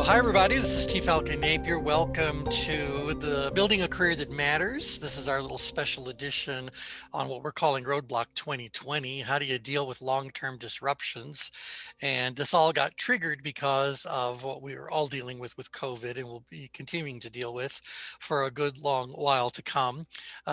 Hi, everybody. This is T. Falcon Napier. Welcome to the Building a Career That Matters. This is our little special edition on what we're calling Roadblock 2020. How do you deal with long-term disruptions? And this all got triggered because of what we were all dealing with COVID and will be continuing to deal with for a good long while to come.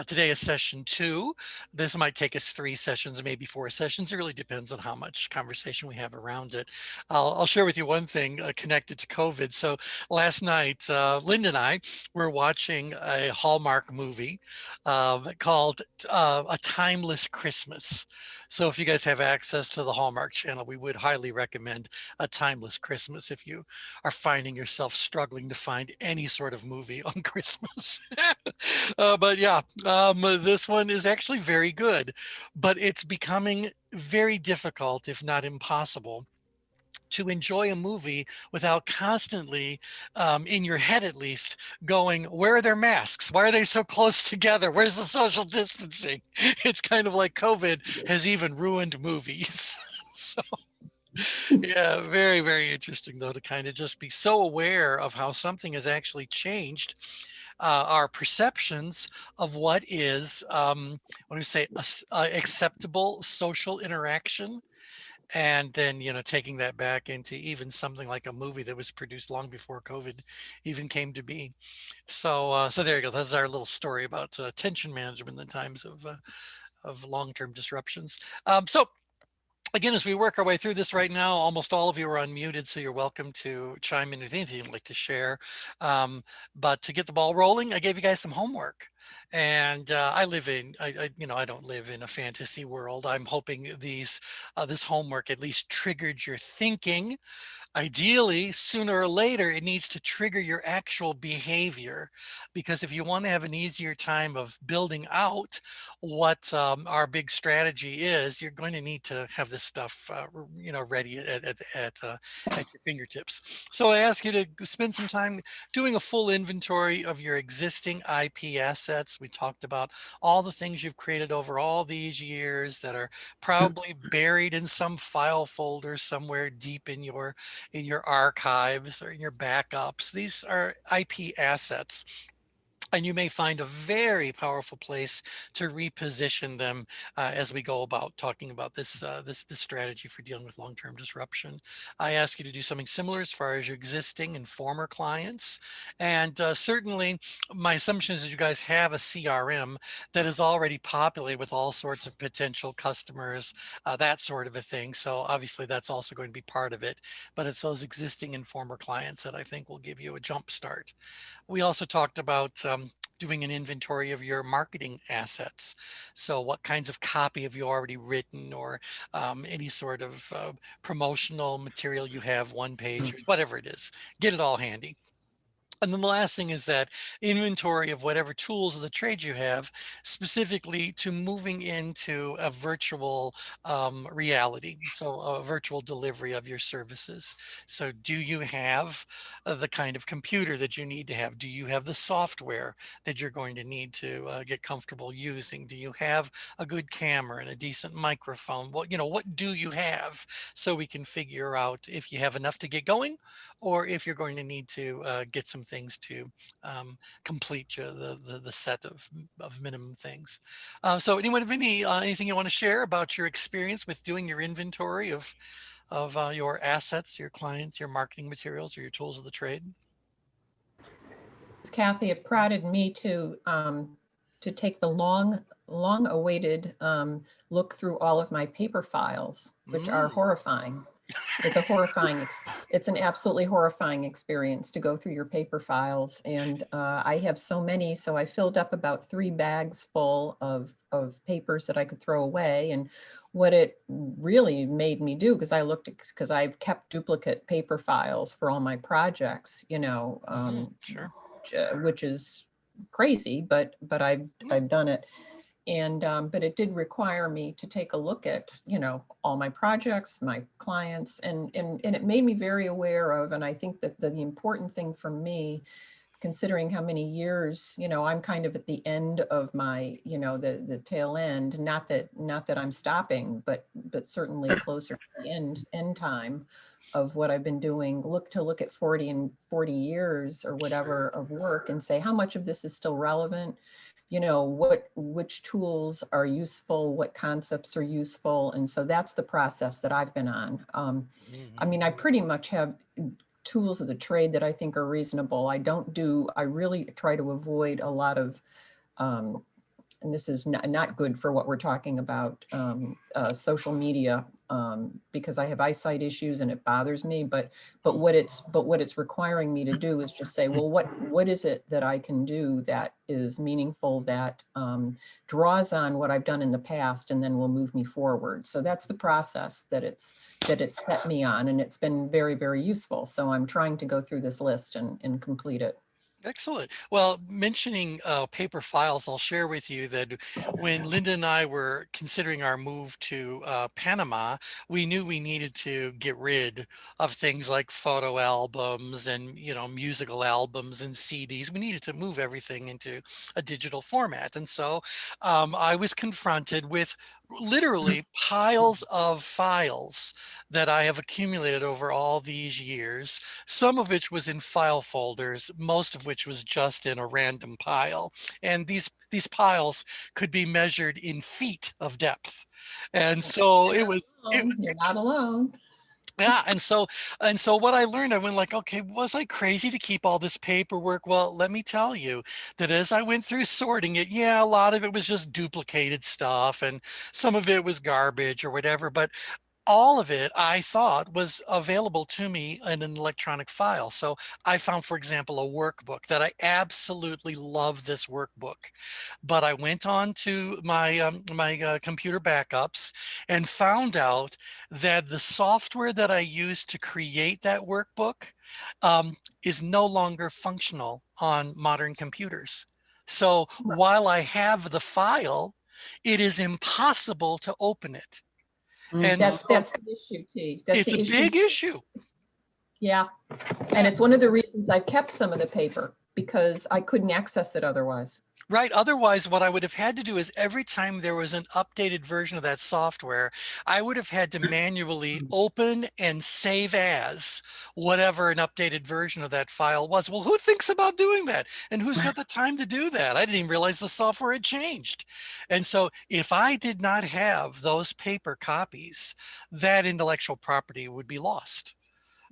Today is session 2. This might take us 3 sessions, maybe 4 sessions. It really depends on how much conversation we have around it. I'll share with you one thing connected to COVID. So last night, Linda and I were watching a Hallmark movie called A Timeless Christmas. So if you guys have access to the Hallmark channel, we would highly recommend A Timeless Christmas if you are finding yourself struggling to find any sort of movie on Christmas. But yeah, this one is actually very good, but it's becoming very difficult, if not impossible, to enjoy a movie without constantly, in your head at least, going, where are their masks? Why are they so close together? Where's the social distancing? It's kind of like COVID has even ruined movies. So yeah, very, very interesting though, to kind of just be so aware of how something has actually changed our perceptions of what is, what do we say, acceptable social interaction, and then taking that back into even something like a movie that was produced long before COVID even came to be. So there you go. That's our little story about tension management in times of long-term disruptions. So again, as we work our way through this right now, almost all of you are unmuted, so you're welcome to chime in with anything you'd like to share. But to get the ball rolling, I gave you guys some homework. And I don't live in a fantasy world. I'm hoping this homework at least triggered your thinking. Ideally, sooner or later, it needs to trigger your actual behavior, because if you want to have an easier time of building out what our big strategy is, you're going to need to have this stuff, ready at your fingertips. So I ask you to spend some time doing a full inventory of your existing IP assets. We talked about all the things you've created over all these years that are probably buried in some file folder somewhere deep in your archives or in your backups. These are IP assets, and you may find a very powerful place to reposition them as we go about talking about this strategy for dealing with long-term disruption. I ask you to do something similar as far as your existing and former clients, and certainly my assumption is that you guys have a CRM that is already populated with all sorts of potential customers, that sort of a thing. So obviously that's also going to be part of it, but it's those existing and former clients that I think will give you a jump start. We also talked about doing an inventory of your marketing assets. So what kinds of copy have you already written, or any sort of promotional material you have, one page, or whatever it is, get it all handy. And then the last thing is that inventory of whatever tools of the trade you have, specifically to moving into a virtual reality. So a virtual delivery of your services. So do you have the kind of computer that you need to have? Do you have the software that you're going to need to get comfortable using? Do you have a good camera and a decent microphone? Well, what do you have, so we can figure out if you have enough to get going, or if you're going to need to get some things to complete the set of minimum things. So anyone have anything you want to share about your experience with doing your inventory of your assets, your clients, your marketing materials, or your tools of the trade? Kathy, it prodded me to take the long awaited look through all of my paper files, which are horrifying. It's an absolutely horrifying experience to go through your paper files. And I have so many, so I filled up about 3 bags full of papers that I could throw away. And what it really made me do, because I've kept duplicate paper files for all my projects, Sure. which is crazy, but I've done it. And but it did require me to take a look at all my projects, my clients, and it made me very aware of, and I think that the important thing for me, considering how many years, I'm kind of at the end of my, the tail end, not that I'm stopping, but certainly closer to the end time of what I've been doing. Look at 40 years or whatever Sure. of work and say, how much of this is still relevant? Which tools are useful, what concepts are useful. And so that's the process that I've been on. I Mhm. mean, I pretty much have tools of the trade that I think are reasonable. I really try to avoid a lot of, um, and this is not good for what we're talking about, social media, because I have eyesight issues and it bothers me. But what it's requiring me to do is just say, well, what is it that I can do that is meaningful, that draws on what I've done in the past, and then will move me forward. So that's the process that it's set me on, and it's been very, very useful. So I'm trying to go through this list and complete it. Excellent. Well, mentioning paper files, I'll share with you that when Linda and I were considering our move to Panama, we knew we needed to get rid of things like photo albums and, musical albums and CDs. We needed to move everything into a digital format. And so I was confronted with literally piles of files that I have accumulated over all these years, some of which was in file folders, most of which was just in a random pile. And these piles could be measured in feet of depth. And so You're it not was it, alone. You're not alone. yeah, and so what I learned, I went like, okay, was I crazy to keep all this paperwork? Well, let me tell you that as I went through sorting it, yeah, a lot of it was just duplicated stuff and some of it was garbage or whatever, but all of it I thought was available to me in an electronic file. So I found, for example, a workbook that I absolutely love this workbook, but I went on to my computer backups and found out that the software that I used to create that workbook is no longer functional on modern computers. So while I have the file, it is impossible to open it. And That's so that's the issue, T. That's it's a the issue. big issue. Yeah. And Yeah, it's one of the reasons I kept some of the paper, because I couldn't access it otherwise. right. Otherwise, what I would have had to do is every time there was an updated version of that software, I would have had to manually open and save as whatever an updated version of that file was. Well, who thinks about doing that? And who's got the time to do that? I didn't even realize the software had changed. And so if I did not have those paper copies, that intellectual property would be lost.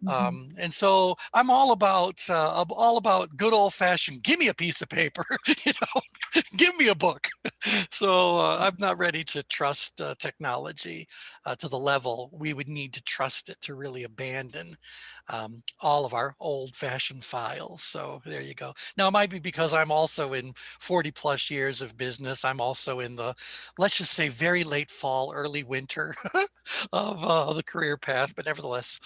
Mhm. And so I'm all about good old fashioned. Give me a piece of paper, give me a book. So I'm not ready to trust technology to the level we would need to trust it to really abandon all of our old fashioned files. So there you go. Now it might be because I'm also in 40 plus years of business. I'm also in the, let's just say, very late fall, early winter of the career path, but nevertheless,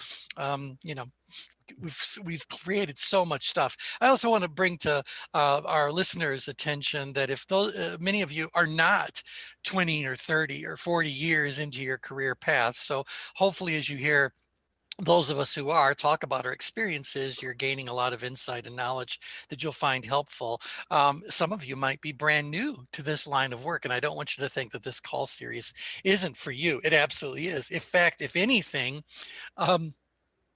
we've created so much stuff. I also want to bring to our listeners' attention that if those many of you are not 20 or 30 or 40 years into your career path, so hopefully as you hear those of us who are talk about our experiences, you're gaining a lot of insight and knowledge that you'll find helpful. Some of you might be brand new to this line of work, and I don't want you to think that this call series isn't for you. It absolutely is. In fact, if anything, um,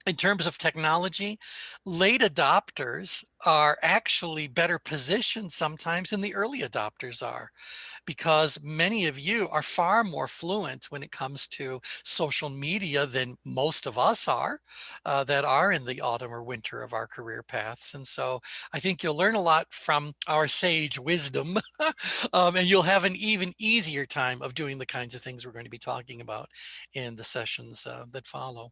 in terms of technology, late adopters are actually better positioned sometimes than the early adopters are, because many of you are far more fluent when it comes to social media than most of us are that are in the autumn or winter of our career paths. And so I think you'll learn a lot from our sage wisdom, and you'll have an even easier time of doing the kinds of things we're going to be talking about in the sessions that follow.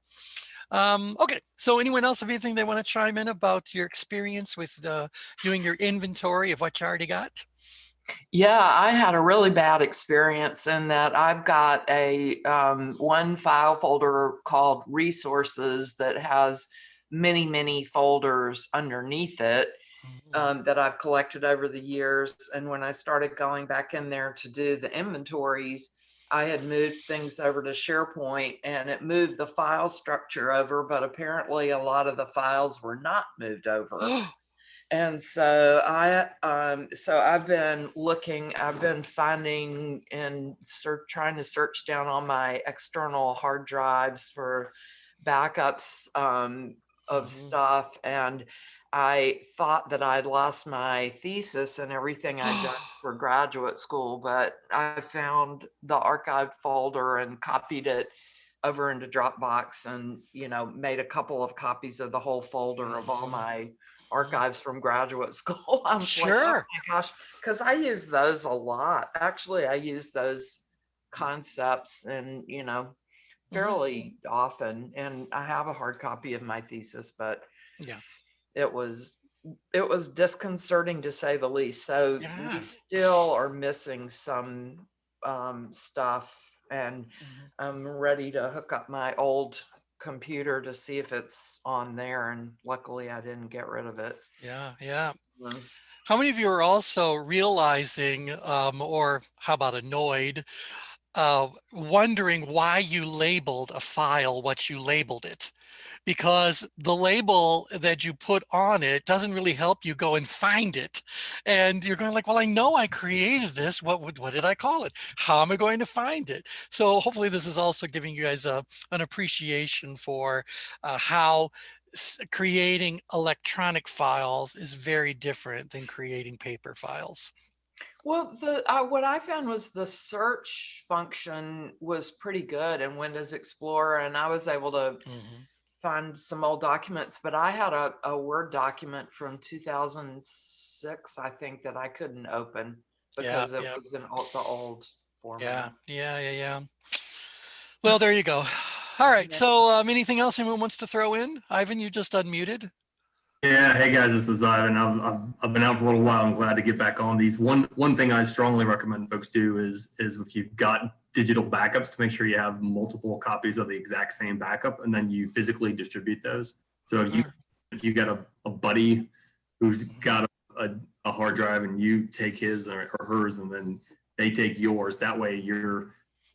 Okay, so anyone else have anything they want to chime in about your experience with doing your inventory of what you already got? Yeah, I had a really bad experience in that I've got a one file folder called resources that has many, many folders underneath it Mhm. that I've collected over the years. And when I started going back in there to do the inventories, I had moved things over to SharePoint and it moved the file structure over, but apparently a lot of the files were not moved over. And so I've been looking, I've been finding and trying to search down on my external hard drives for backups of Mhm. stuff. And I thought that I'd lost my thesis and everything I'd done for graduate school, but I found the archived folder and copied it over into Dropbox and, made a couple of copies of the whole folder of all Mhm. my Mhm. archives from graduate school. I was like, oh Sure. my gosh, because I use those a lot. Actually, I use those concepts and, Mhm. fairly often. And I have a hard copy of my thesis, but Yeah. it was it was disconcerting to say the least. So we Yeah. still are missing some stuff, and Mhm. I'm ready to hook up my old computer to see if it's on there. And luckily, I didn't get rid of it. Yeah. Yeah. Mm. How many of you are also realizing, or how about annoyed, wondering why you labeled a file what you labeled it? Because the label that you put on it doesn't really help you go and find it. And you're going like, well, I know I created this. What did I call it? How am I going to find it? So hopefully this is also giving you guys an appreciation for how creating electronic files is very different than creating paper files. Well, the what I found was the search function was pretty good in Windows Explorer, and I was able to Hmm. find some old documents. But I had a Word document from 2006, I think, that I couldn't open Yeah, because it yeah, was in the old yeah, format. yeah, yeah, yeah. Well, there you go. All right. Yeah. So, anything else anyone wants to throw in? Ivan, you just unmuted. Yeah, hey guys, this is Ivan. I've been out for a little while. I'm glad to get back on these. One thing I strongly recommend folks do is if you've got digital backups, to make sure you have multiple copies of the exact same backup, and then you physically distribute those. So Sure. if you got a buddy who's Mhm. got a hard drive and you take his or hers, and then they take yours, that way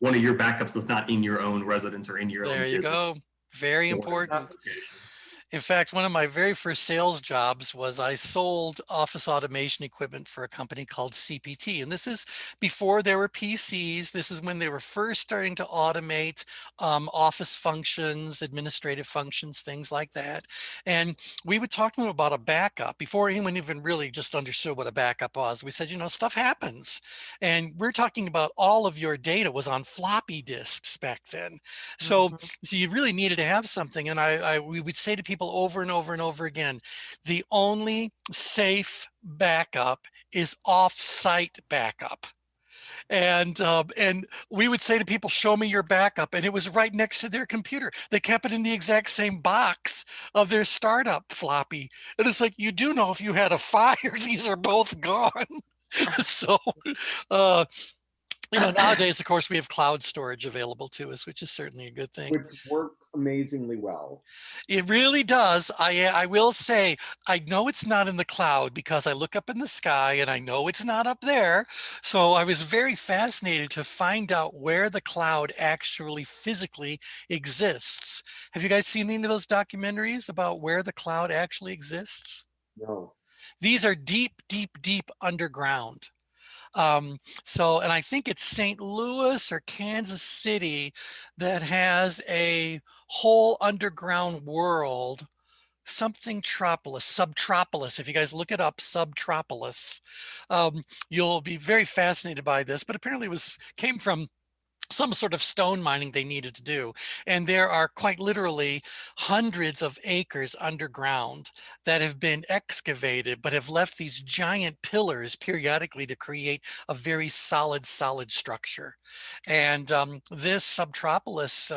one of your backups is not in your own residence or in your own There you business go. Very important. location. In fact, one of my very first sales jobs was I sold office automation equipment for a company called CPT. And this is before there were PCs. This is when they were first starting to automate office functions, administrative functions, things like that. And we would talk to them about a backup before anyone even really just understood what a backup was. We said, stuff happens. And we're talking about all of your data was on floppy disks back then. So Mhm. so you really needed to have something. And we would say to people over and over and over again, the only safe backup is off-site backup. And we would say to people, show me your backup. And it was right next to their computer. They kept it in the exact same box of their startup floppy. And it's like, you do know if you had a fire, these are both gone. So, uh, nowadays, of course, we have cloud storage available to us, which is certainly a good thing. which worked amazingly well. It really does. I will say, I know it's not in the cloud because I look up in the sky and I know it's not up there. So I was very fascinated to find out where the cloud actually physically exists. Have you guys seen any of those documentaries about where the cloud actually exists? No. These are deep, deep, deep underground. And I think it's St. Louis or Kansas City that has a whole underground world, something Tropolis, Subtropolis. If you guys look it up, Subtropolis, you'll be very fascinated by this. But apparently, came from some sort of stone mining they needed to do. And there are quite literally hundreds of acres underground that have been excavated, but have left these giant pillars periodically to create a very solid structure. And this Subtropolis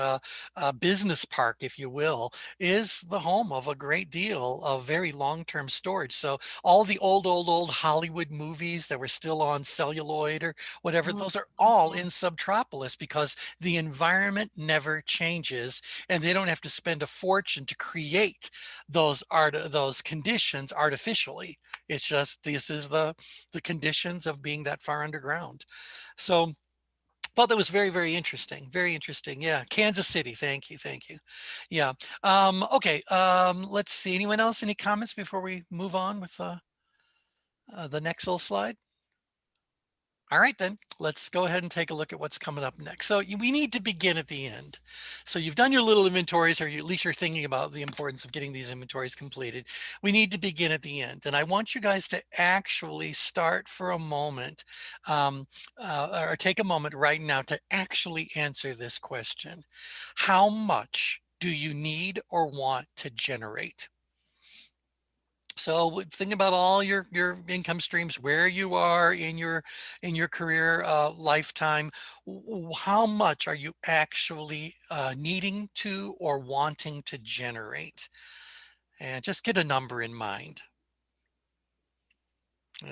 business park, if you will, is the home of a great deal of very long-term storage. So all the old Hollywood movies that were still on celluloid or whatever, those are all in Subtropolis because the environment never changes and they don't have to spend a fortune to create those conditions artificially. It's just this is the conditions of being that far underground. So thought that was very, very interesting. Very interesting. Yeah. Kansas City. Thank you. Thank you. Yeah. Okay. Let's see. Anyone else? Any comments before we move on with The next little slide. All right, then let's go ahead and take a look at what's coming up next. So we need to begin at the end. So you've done your little inventories, or at least you're thinking about the importance of getting these inventories completed. We need to begin at the end. And I want you guys to actually start for a moment, or take a moment right now to actually answer this question. How much do you need or want to generate? So think about all your income streams, where you are in your career lifetime. How much are you actually needing to or wanting to generate? And just get a number in mind.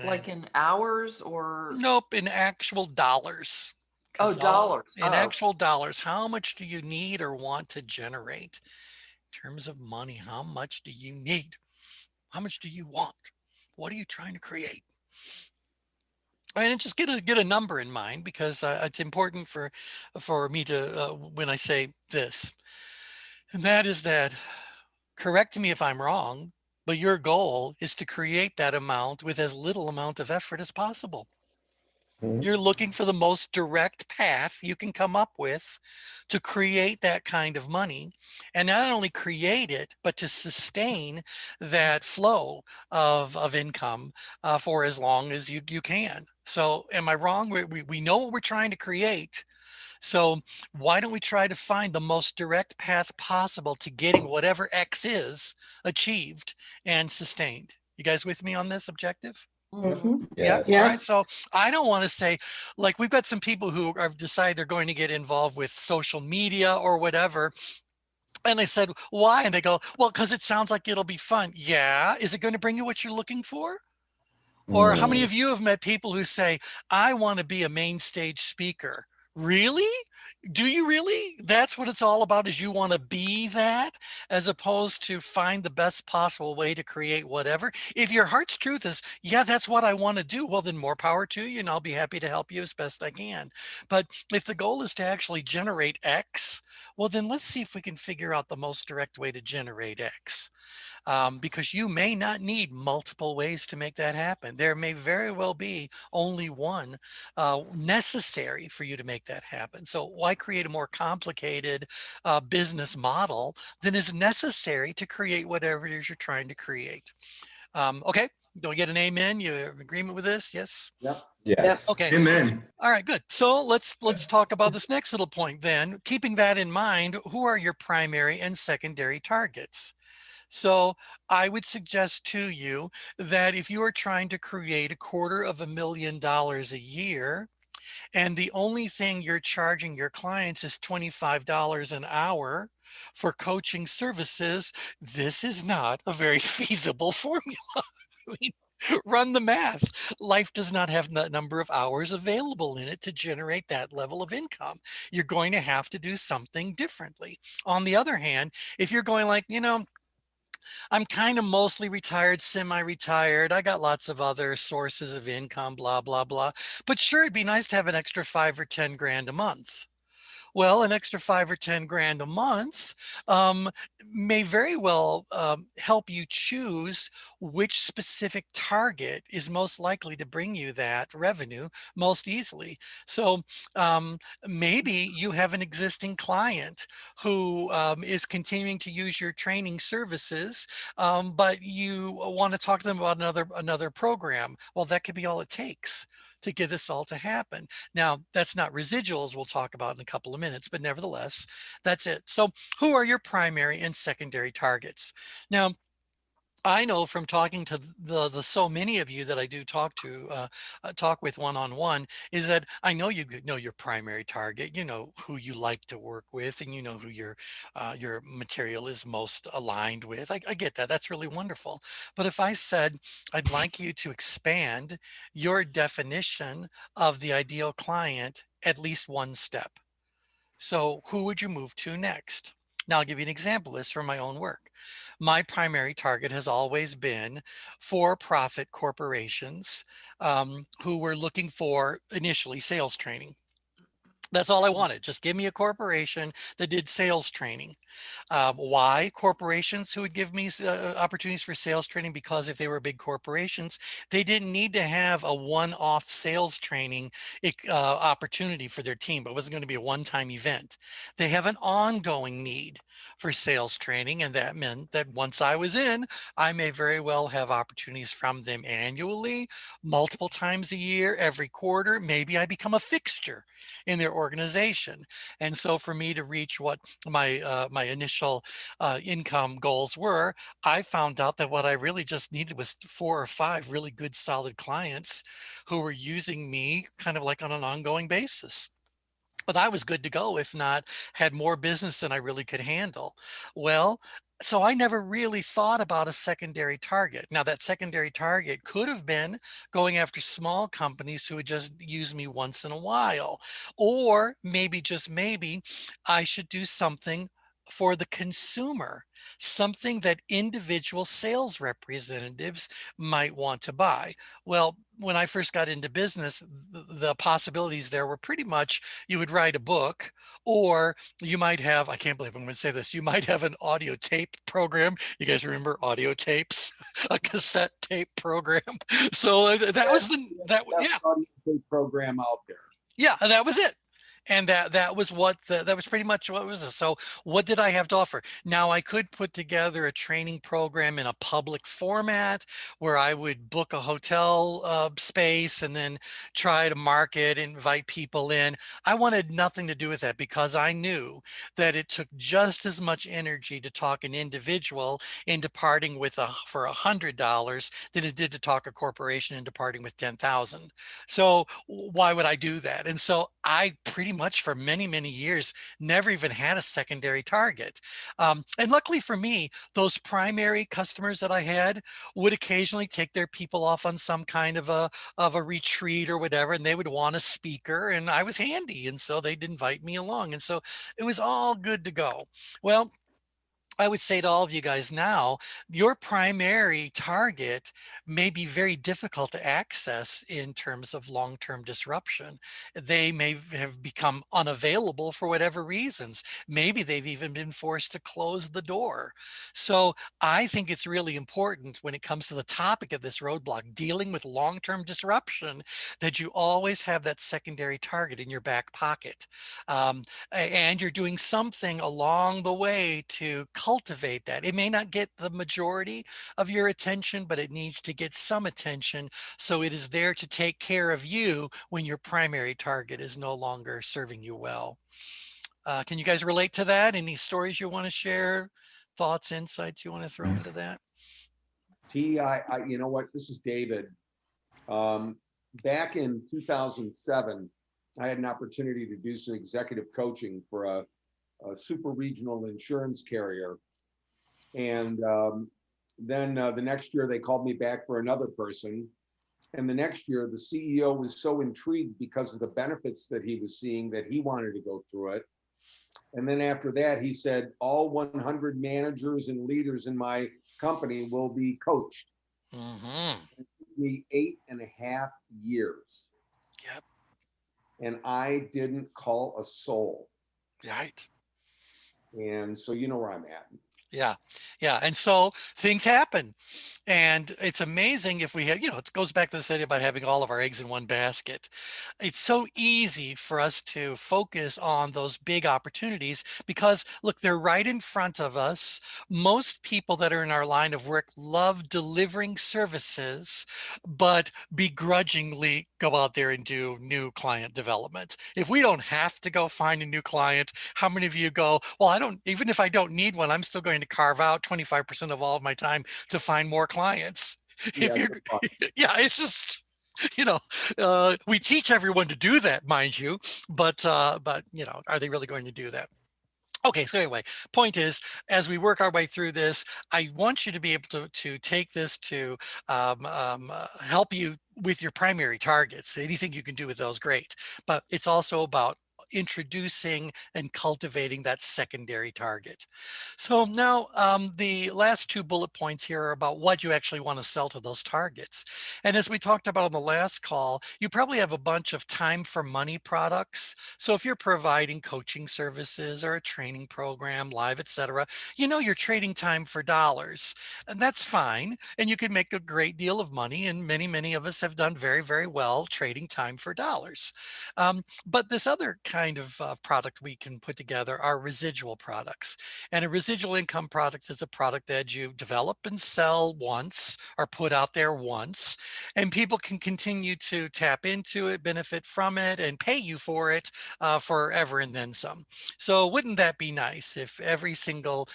Like in hours or? Nope, in actual dollars. Oh, 'Cause dollars. in Oh, actual dollars, how much do you need or want to generate? In terms of money, how much do you need? How much do you want? What are you trying to create? And just get a number in mind, because it's important for me to when I say this, and that is that, correct me if I'm wrong, but your goal is to create that amount with as little amount of effort as possible. You're looking for the most direct path you can come up with to create that kind of money, and not only create it, but to sustain that flow of income for as long as you can. So am I wrong? We know what we're trying to create. So why don't we try to find the most direct path possible to getting whatever X is achieved and sustained? You guys with me on this objective? mhm. Yeah. Yes. All right. So I don't want to say, like, we've got some people who have decided they're going to get involved with social media or whatever. And they said, why? And they go, well, because it sounds like it'll be fun. Yeah. Is it going to bring you what you're looking for? Or how many of you have met people who say, I want to be a main stage speaker? Really? Do you really? That's what it's all about, is you want to be that, as opposed to find the best possible way to create whatever. If your heart's truth is, yeah, that's what I want to do, well, then more power to you, and I'll be happy to help you as best I can. But if the goal is to actually generate X, well, then let's see if we can figure out the most direct way to generate X. Because you may not need multiple ways to make that happen. There may very well be only one necessary for you to make that happen. So why create a more complicated business model than is necessary to create whatever it is you're trying to create? Okay, do we get an amen? You in agreement with this? Yes? Yep. Yes. Okay. Amen. All right, good. So let's talk about this next little point then. Keeping that in mind, who are your primary and secondary targets? So I would suggest to you that if you are trying to create $250,000 a year, and the only thing you're charging your clients is $25 an hour for coaching services, this is not a very feasible formula. I mean, run the math. Life does not have that number of hours available in it to generate that level of income. You're going to have to do something differently. On the other hand, if you're going like, I'm kind of mostly retired, semi-retired. I got lots of other sources of income, blah, blah, blah. But sure, it'd be nice to have an extra 5 or 10 grand a month. Well, an extra 5 or 10 grand a month may very well help you choose which specific target is most likely to bring you that revenue most easily. So maybe you have an existing client who is continuing to use your training services, but you want to talk to them about another program. Well, that could be all it takes to get this all to happen. Now, that's not residuals we'll talk about in a couple of minutes, but nevertheless, that's it. So who are your primary and secondary targets? Now, I know from talking to the so many of you that I do talk with one-on-one, is that I know you know your primary target, you know who you like to work with, and you know who your material is most aligned with. I get that. That's really wonderful. But if I said, I'd like you to expand your definition of the ideal client at least one step. So who would you move to next? Now, I'll give you an example of this from my own work. My primary target has always been for-profit corporations who were looking for initially sales training. That's all I wanted. Just give me a corporation that did sales training. Why corporations who would give me opportunities for sales training? Because if they were big corporations, they didn't need to have a one-off sales training opportunity for their team. It wasn't going to be a one-time event. They have an ongoing need for sales training, and that meant that once I was in, I may very well have opportunities from them annually, multiple times a year, every quarter. Maybe I become a fixture in their organization. And so for me to reach what my initial income goals were, I found out that what I really just needed was 4 or 5 really good solid clients who were using me kind of like on an ongoing basis. But I was good to go, if not had more business than I really could handle. Well, so I never really thought about a secondary target. Now, that secondary target could have been going after small companies who would just use me once in a while, or maybe, just maybe, I should do something for the consumer, something that individual sales representatives might want to buy. Well, when I first got into business, the possibilities there were pretty much you would write a book, or you might have, I can't believe I'm going to say this, you might have an audio tape program. You guys remember audio tapes, a cassette tape program. So that was Best audio tape program out there. yeah, that was it. And that was what that was pretty much what was it. So what did I have to offer? Now I could put together a training program in a public format where I would book a hotel space and then try to market, invite people in. I wanted nothing to do with that because I knew that it took just as much energy to talk an individual into parting with for $100 than it did to talk a corporation into parting with 10,000. So why would I do that? And so I pretty much for many, many years never even had a secondary target. And luckily for me, those primary customers that I had would occasionally take their people off on some kind of a retreat or whatever, and they would want a speaker, and I was handy, and so they'd invite me along, and so it was all good to go. Well, I would say to all of you guys now, your primary target may be very difficult to access in terms of long-term disruption. They may have become unavailable for whatever reasons. Maybe they've even been forced to close the door. So I think it's really important when it comes to the topic of this roadblock, dealing with long-term disruption, that you always have that secondary target in your back pocket. And you're doing something along the way to cultivate that. It may not get the majority of your attention, but it needs to get some attention. So it is there to take care of you when your primary target is no longer serving you well. Can you guys relate to that? Any stories you want to share? Thoughts, insights you want to throw into that? You know what? This is David. Back in 2007, I had an opportunity to do some executive coaching for a super regional insurance carrier. And then the next year they called me back for another person. And the next year the CEO was so intrigued because of the benefits that he was seeing that he wanted to go through it. And then after that, he said, all 100 managers and leaders in my company will be coached. Mm-hmm. It took me 8.5 years. Yep. And I didn't call a soul. Right. And so you know where I'm at. Yeah. Yeah. And so things happen. And it's amazing if we have, it goes back to this idea about having all of our eggs in one basket. It's so easy for us to focus on those big opportunities because, look, they're right in front of us. Most people that are in our line of work love delivering services, but begrudgingly go out there and do new client development. If we don't have to go find a new client, how many of you go, well, even if I don't need one, I'm still going to carve out 25% of all of my time to find more clients. Yeah, If you're, yeah, it's just, we teach everyone to do that, mind you, but are they really going to do that? Okay, so anyway, point is, as we work our way through this, I want you to be able to take this to help you with your primary targets. Anything you can do with those, great. But it's also about introducing and cultivating that secondary target. So now the last two bullet points here are about what you actually want to sell to those targets. And as we talked about on the last call, you probably have a bunch of time for money products. So if you're providing coaching services or a training program, live, etc., you know you're trading time for dollars, and that's fine. And you can make a great deal of money. And many of us have done very, very well trading time for dollars. But this other kind of product we can put together are residual products. And a residual income product is a product that you develop and sell once or put out there once, and people can continue to tap into it, benefit from it, and pay you for it forever and then some. So wouldn't that be nice if every single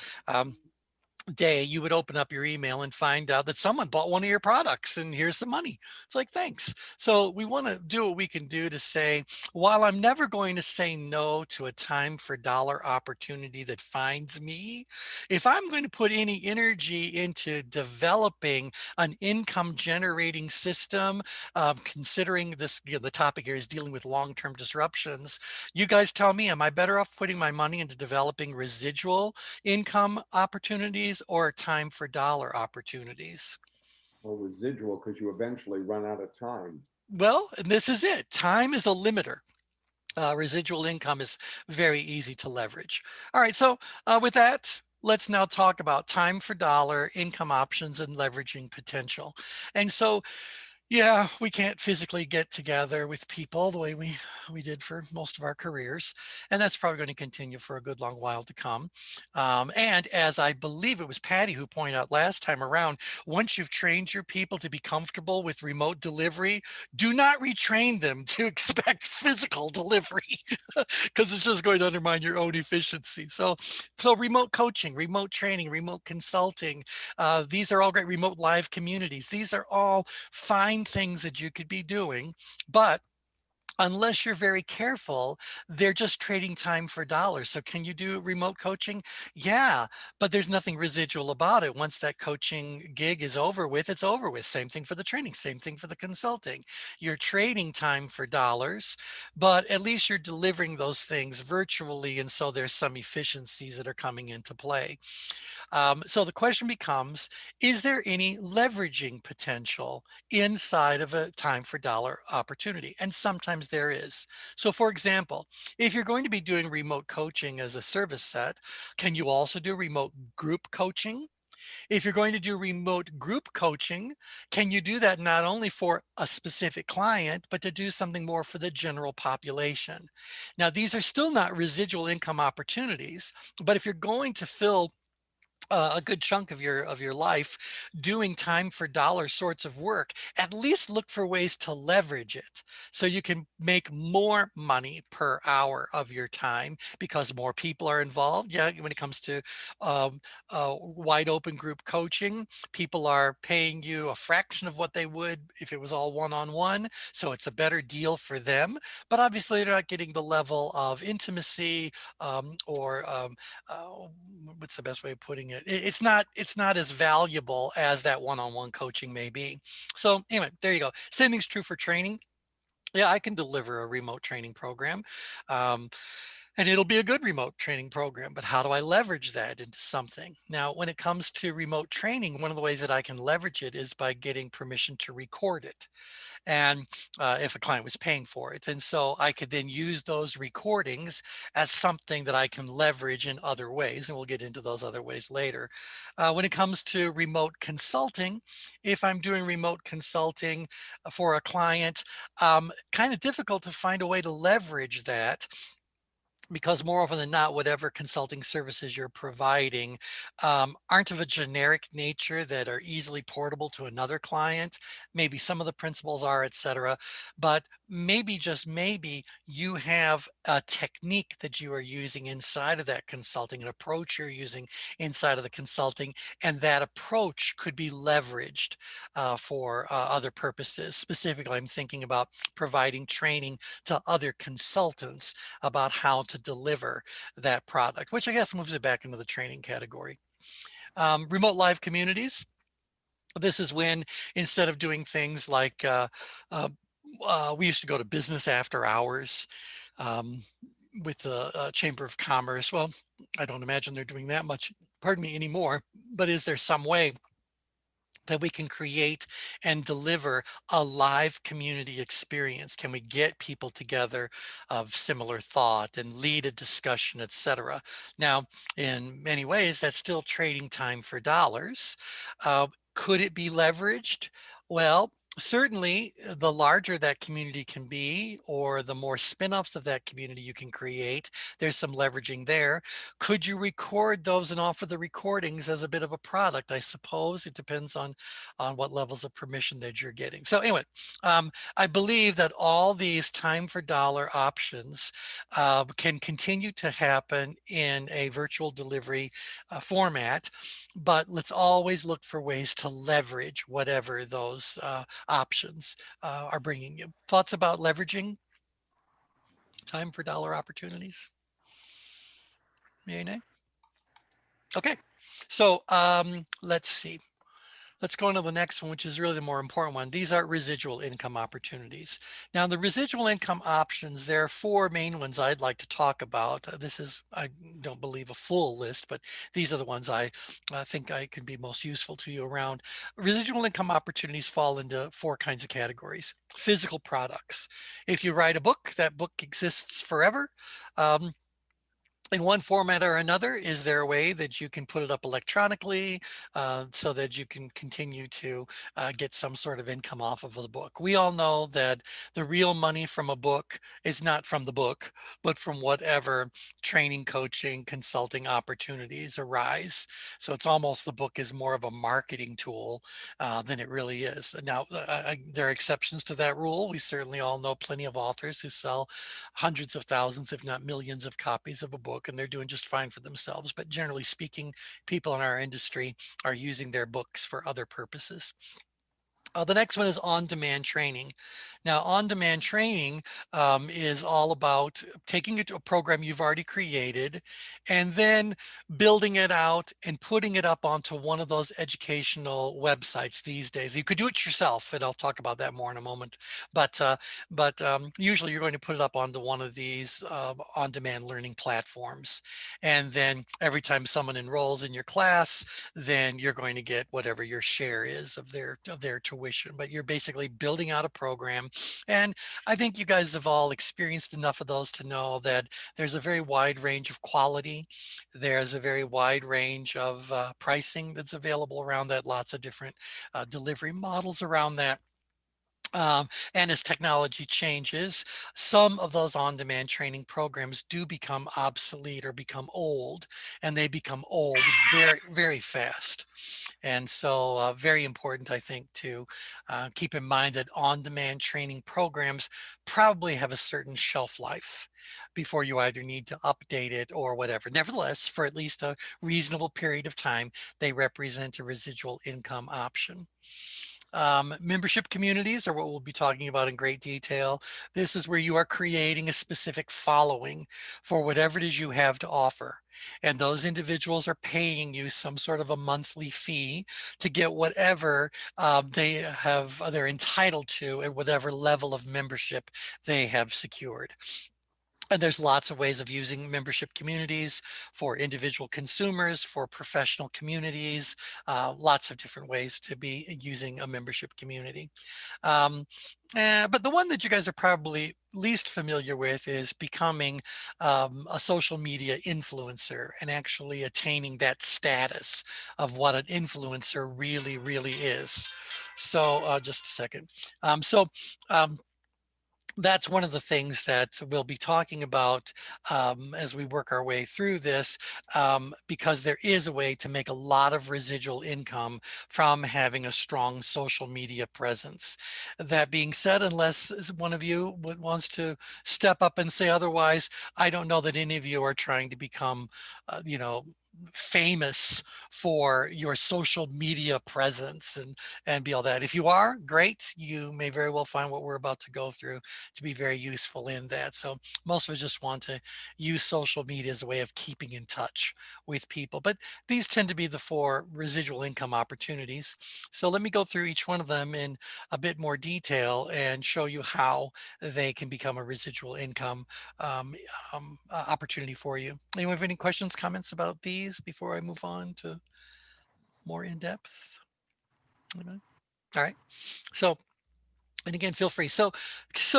day you would open up your email and find out that someone bought one of your products and here's the money? It's like, thanks. So we want to do what we can do to say, while I'm never going to say no to a time for dollar opportunity that finds me, if I'm going to put any energy into developing an income generating system, considering this, the topic here is dealing with long-term disruptions, you guys tell me, am I better off putting my money into developing residual income opportunities or time for dollar opportunities? Or residual, because you eventually run out of time. Well, this is it. Time is a limiter. Residual income is very easy to leverage. All right, so with that, let's now talk about time for dollar, income options, and leveraging potential. And so, yeah, we can't physically get together with people the way we did for most of our careers, and that's probably going to continue for a good long while to come. And as I believe it was Patty who pointed out last time around, once you've trained your people to be comfortable with remote delivery, do not retrain them to expect physical delivery because it's just going to undermine your own efficiency. So remote coaching, remote training, remote consulting, these are all great. Remote live communities, these are all fine things that you could be doing, but unless you're very careful, they're just trading time for dollars. So can you do remote coaching? Yeah, but there's nothing residual about it. Once that coaching gig is over with, it's over with. Same thing for the training, same thing for the consulting. You're trading time for dollars, but at least you're delivering those things virtually. And so there's some efficiencies that are coming into play. So the question becomes, is there any leveraging potential inside of a time for dollar opportunity? And sometimes there is. So for example, if you're going to be doing remote coaching as a service set, can you also do remote group coaching? If you're going to do remote group coaching, can you do that not only for a specific client, but to do something more for the general population? Now, these are still not residual income opportunities, but if you're going to fill a good chunk of your life doing time for dollar sorts of work, at least look for ways to leverage it so you can make more money per hour of your time because more people are involved. Yeah, when it comes to wide open group coaching, people are paying you a fraction of what they would if it was all one-on-one, so it's a better deal for them, but obviously they're not getting the level of intimacy or what's the best way of putting it? It's not as valuable as that one-on-one coaching may be. So anyway, there you go. Same thing's true for training. Yeah, I can deliver a remote training program. And it'll be a good remote training program, but how do I leverage that into something? Now, when it comes to remote training, one of the ways that I can leverage it is by getting permission to record it. And if a client was paying for it. And so I could then use those recordings as something that I can leverage in other ways. And we'll get into those other ways later. When it comes to remote consulting, if I'm doing remote consulting for a client, kind of difficult to find a way to leverage that because more often than not, whatever consulting services you're providing aren't of a generic nature that are easily portable to another client. Maybe some of the principles are, et cetera, but maybe, just maybe, you have a technique that you are using inside of that consulting, an approach you're using inside of the consulting, and that approach could be leveraged for other purposes. Specifically, I'm thinking about providing training to other consultants about how to deliver that product, which I guess moves it back into the training category. Remote live communities. This is when, instead of doing things like we used to go to business after hours, with the Chamber of Commerce. Well, I don't imagine they're doing that much, pardon me, anymore. But is there some way that we can create and deliver a live community experience? Can we get people together of similar thought and lead a discussion, etc.? Now, in many ways, that's still trading time for dollars. Could it be leveraged? Well, certainly the larger that community can be, or the more spin-offs of that community you can create, there's some leveraging there. Could you record those and offer the recordings as a bit of a product? I suppose it depends on what levels of permission that you're getting. So anyway, I believe that all these time for dollar options can continue to happen in a virtual delivery format, but let's always look for ways to leverage whatever those options are bringing you. Thoughts about leveraging time for dollar opportunities? Yay, nay? Okay, so let's see. Let's go on to the next one, which is really the more important one. These are residual income opportunities. Now, the residual income options, there are four main ones I'd like to talk about. This is, I don't believe, a full list, but these are the ones I think I could be most useful to you around. Residual income opportunities fall into four kinds of categories. Physical products. If you write a book, that book exists forever. In one format or another. Is there a way that you can put it up electronically so that you can continue to get some sort of income off of the book? We all know that the real money from a book is not from the book, but from whatever training, coaching, consulting opportunities arise. So it's almost, the book is more of a marketing tool than it really is. Now, there are exceptions to that rule. We certainly all know plenty of authors who sell hundreds of thousands, if not millions of copies of a book, and they're doing just fine for themselves. But generally speaking, people in our industry are using their books for other purposes. The next one is on-demand training. Now, on-demand training is all about taking a program you've already created and then building it out and putting it up onto one of those educational websites these days. You could do it yourself, and I'll talk about that more in a moment. But usually you're going to put it up onto one of these on-demand learning platforms. And then every time someone enrolls in your class, then you're going to get whatever your share is of their tuition. But you're basically building out a program. And I think you guys have all experienced enough of those to know that there's a very wide range of quality. There's a very wide range of pricing that's available around that, lots of different delivery models around that. And as technology changes, some of those on-demand training programs do become obsolete or become old, and they become old very, very fast. And so very important, I think, to keep in mind that on-demand training programs probably have a certain shelf life before you either need to update it or whatever. Nevertheless, for at least a reasonable period of time, they represent a residual income option. Membership communities are what we'll be talking about in great detail. This is where you are creating a specific following for whatever it is you have to offer. And those individuals are paying you some sort of a monthly fee to get whatever they're entitled to at whatever level of membership they have secured. And there's lots of ways of using membership communities for individual consumers, for professional communities, lots of different ways to be using a membership community. But the one that you guys are probably least familiar with is becoming a social media influencer and actually attaining that status of what an influencer really, really is. So just a second. That's one of the things that we'll be talking about as we work our way through this, because there is a way to make a lot of residual income from having a strong social media presence. That being said, unless one of you wants to step up and say otherwise, I don't know that any of you are trying to become, famous for your social media presence and be all that. If you are, great. You may very well find what we're about to go through to be very useful in that. So most of us just want to use social media as a way of keeping in touch with people. But these tend to be the 4 residual income opportunities. So let me go through each one of them in a bit more detail and show you how they can become a residual income opportunity for you. Anyone have any questions, comments about these before I move on to more in depth? All right. So, and again, feel free. So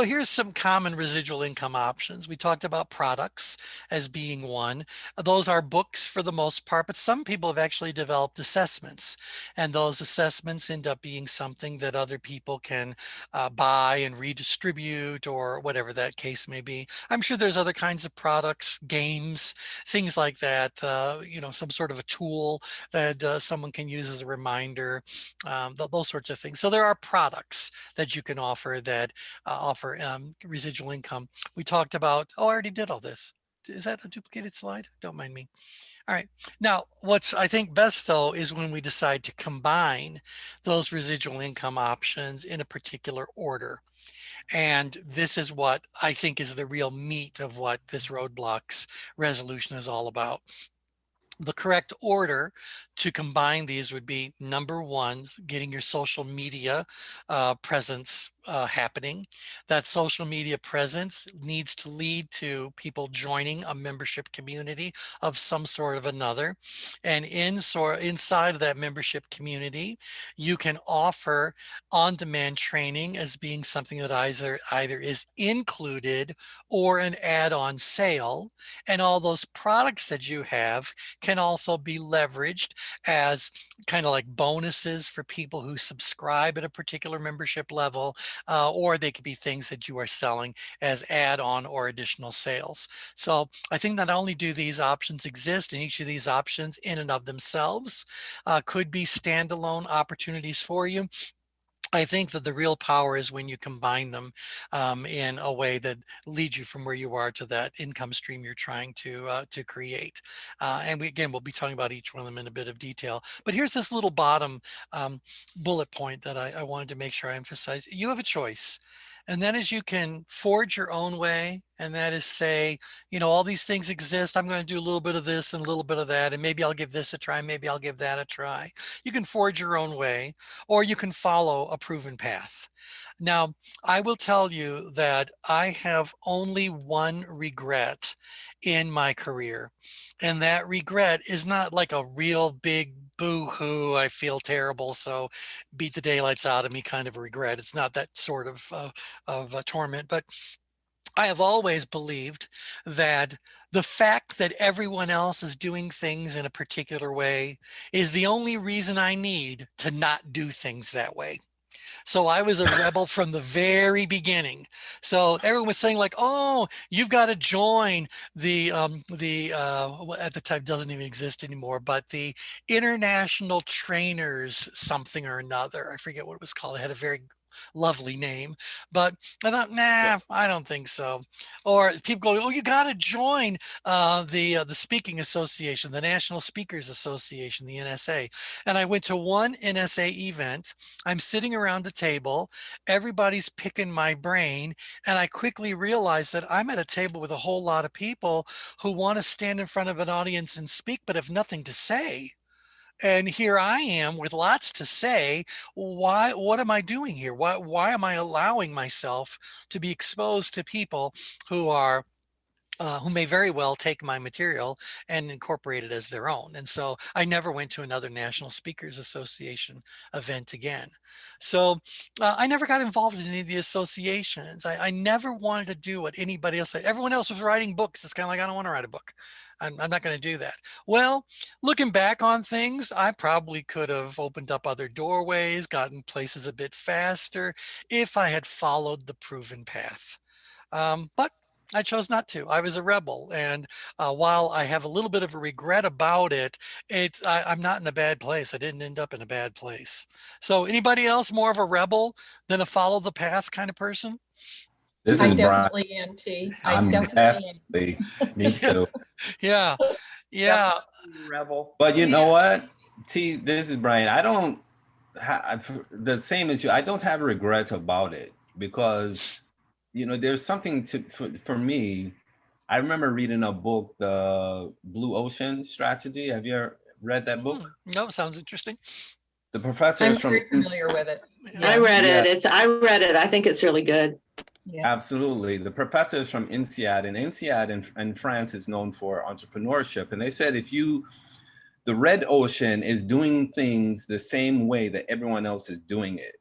here's some common residual income options. We talked about products as being one. Those are books for the most part, but some people have actually developed assessments, and those assessments end up being something that other people can buy and redistribute, or whatever that case may be. I'm sure there's other kinds of products, games, things like that. Some sort of a tool that someone can use as a reminder, those sorts of things. So there are products that you can offer that offer residual income. We talked about, I already did all this. Is that a duplicated slide? Don't mind me. All right. Now, what's I think best though is when we decide to combine those residual income options in a particular order. And this is what I think is the real meat of what this roadblocks resolution is all about. The correct order to combine these would be: number 1, getting your social media presence happening. That social media presence needs to lead to people joining a membership community of some sort of another. And inside of that membership community, you can offer on-demand training as being something that either is included or an add-on sale. And all those products that you have can also be leveraged as kind of like bonuses for people who subscribe at a particular membership level, or they could be things that you are selling as add-on or additional sales. So I think not only do these options exist, and each of these options in and of themselves could be standalone opportunities for you. I think that the real power is when you combine them in a way that leads you from where you are to that income stream you're trying to create. And we'll be talking about each one of them in a bit of detail. But here's this little bottom bullet point that I wanted to make sure I emphasize. You have a choice. And that is, you can forge your own way. And that is say, all these things exist. I'm going to do a little bit of this and a little bit of that. And maybe I'll give this a try. Maybe I'll give that a try. You can forge your own way, or you can follow a proven path. Now, I will tell you that I have only one regret in my career. And that regret is not like a real big boo-hoo, I feel terrible, so beat the daylights out of me kind of regret. It's not that sort of torment, but I have always believed that the fact that everyone else is doing things in a particular way is the only reason I need to not do things that way. So I was a rebel from the very beginning. So everyone was saying like, oh, you've got to join the at the time doesn't even exist anymore, but the International Trainers something or another. I forget what it was called. It had a very lovely name, but I thought, nah, I don't think so. Or people go, oh, you got to join the Speaking Association, the National Speakers Association, the NSA. And I went to one NSA event. I'm sitting around a table, everybody's picking my brain, and I quickly realized that I'm at a table with a whole lot of people who want to stand in front of an audience and speak, but have nothing to say. And here I am with lots to say. What am I doing here? Why am I allowing myself to be exposed to people who are who may very well take my material and incorporate it as their own? And so I never went to another National Speakers Association event again. So I never got involved in any of the associations. I never wanted to do what anybody else said. Everyone else was writing books. It's kind of like, I don't want to write a book. I'm not going to do that. Well, looking back on things, I probably could have opened up other doorways, gotten places a bit faster if I had followed the proven path. But I chose not to. I was a rebel. And while I have a little bit of a regret about it, I'm not in a bad place. I didn't end up in a bad place. So anybody else more of a rebel than a follow the path kind of person? This I is Brian. definitely am, T. I'm I definitely am. definitely, me too. Yeah. Yeah. Rebel. But you Yeah. know what? T, this is Brian. I don't the same as you. I don't have regrets about it because, you know, there's something for me. I remember reading a book, The Blue Ocean Strategy. Have you ever read that book? No, sounds interesting. The professor I'm is from very familiar with it. I Yeah, read Yeah. it. I read it. I think it's really good. yeah. Absolutely. The professor is from INSEAD, and INSEAD in France is known for entrepreneurship. And they said the red ocean is doing things the same way that everyone else is doing it.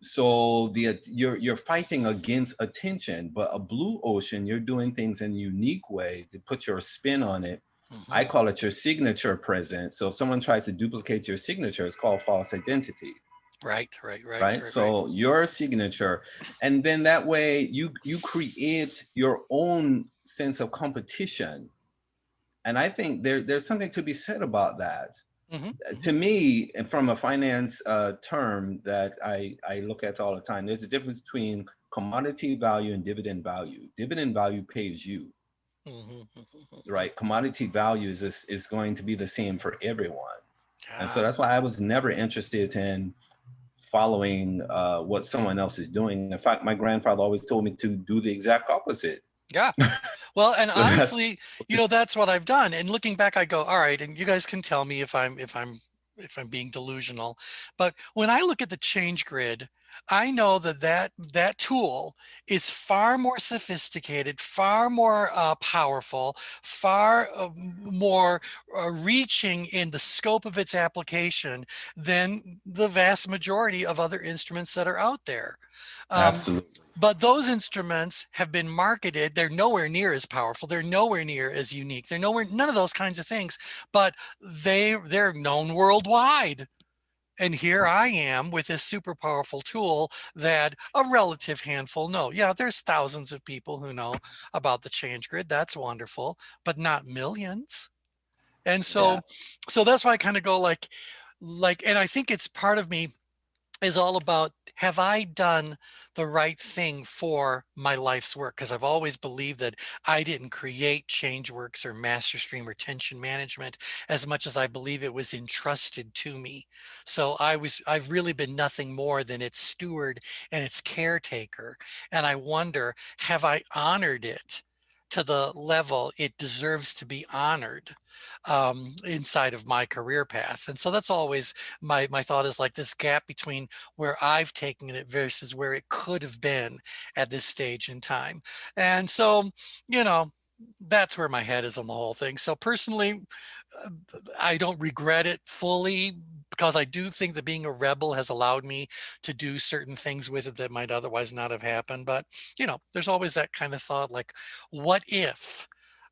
So you're fighting against attention, but a blue ocean, you're doing things in a unique way to put your spin on it. I call it your signature present. So if someone tries to duplicate your signature, it's called false identity. Right. So your signature, and then that way you create your own sense of competition. And I think there's something to be said about that. To me, and from a finance term that I look at all the time, there's a difference between commodity value and dividend value. Dividend value pays you, right? Commodity value is going to be the same for everyone. And so that's why I was never interested in following what someone else is doing. In fact, my grandfather always told me to do the exact opposite. Yeah. Well, and honestly, you know, that's what I've done. And looking back, I go, all right, and you guys can tell me if I'm being delusional. But when I look at the change grid, I know that tool is far more sophisticated, far more powerful, far more reaching in the scope of its application than the vast majority of other instruments that are out there. Absolutely. But those instruments have been marketed. They're nowhere near as powerful. They're nowhere near as unique. They're none of those kinds of things, but they're known worldwide. And here I am with this super powerful tool that a relative handful know. Yeah, there's thousands of people who know about the change grid. That's wonderful, but not millions. And so that's why I kind of go like, and I think it's part of me is all about, have I done the right thing for my life's work? Because I've always believed that I didn't create ChangeWorks or MasterStream or Tension Management as much as I believe it was entrusted to me. So I've really been nothing more than its steward and its caretaker. And I wonder, have I honored it to the level it deserves to be honored inside of my career path? And so that's always my thought, is like this gap between where I've taken it versus where it could have been at this stage in time. And so, you know, that's where my head is on the whole thing. So personally, I don't regret it fully, because I do think that being a rebel has allowed me to do certain things with it that might otherwise not have happened. But, you know, there's always that kind of thought, like, what if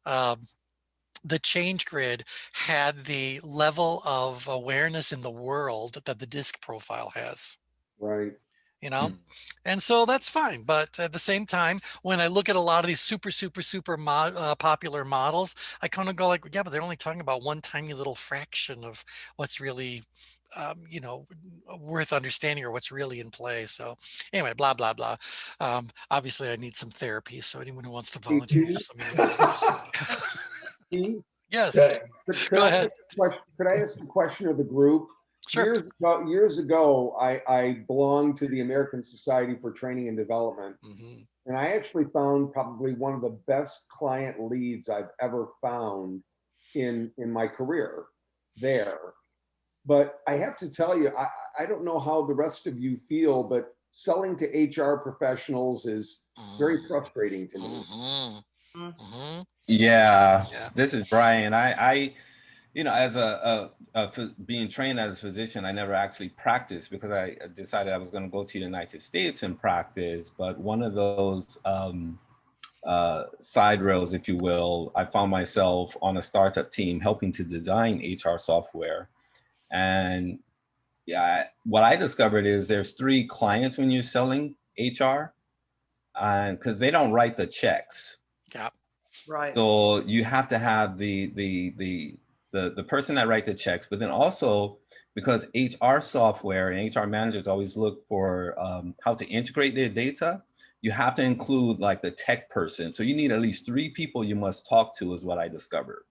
the change grid had the level of awareness in the world that the DISC profile has? Right. You know, and so that's fine. But at the same time, when I look at a lot of these super popular models, I kind of go like, yeah, but they're only talking about one tiny little fraction of what's really, you know, worth understanding, or what's really in play. So anyway, blah, blah, blah. Obviously I need some therapy. So anyone who wants to volunteer. Yes, go ahead. Could I ask a question of the group? Sure. Years ago, I belonged to the American Society for Training and Development. And I actually found probably one of the best client leads I've ever found in my career there. But I have to tell you, I don't know how the rest of you feel, but selling to HR professionals is very frustrating to me. Yeah, this is Brian. I you know, as being trained as a physician, I never actually practiced because I decided I was going to go to the United States and practice. But one of those side rails, if you will, I found myself on a startup team helping to design HR software. And yeah, what I discovered is there's 3 clients when you're selling HR, and because they don't write the checks. Yeah. Right. So you have to have the person that write the checks, but then also because HR software and HR managers always look for how to integrate their data, you have to include like the tech person. So you need at least 3 people you must talk to, is what I discovered.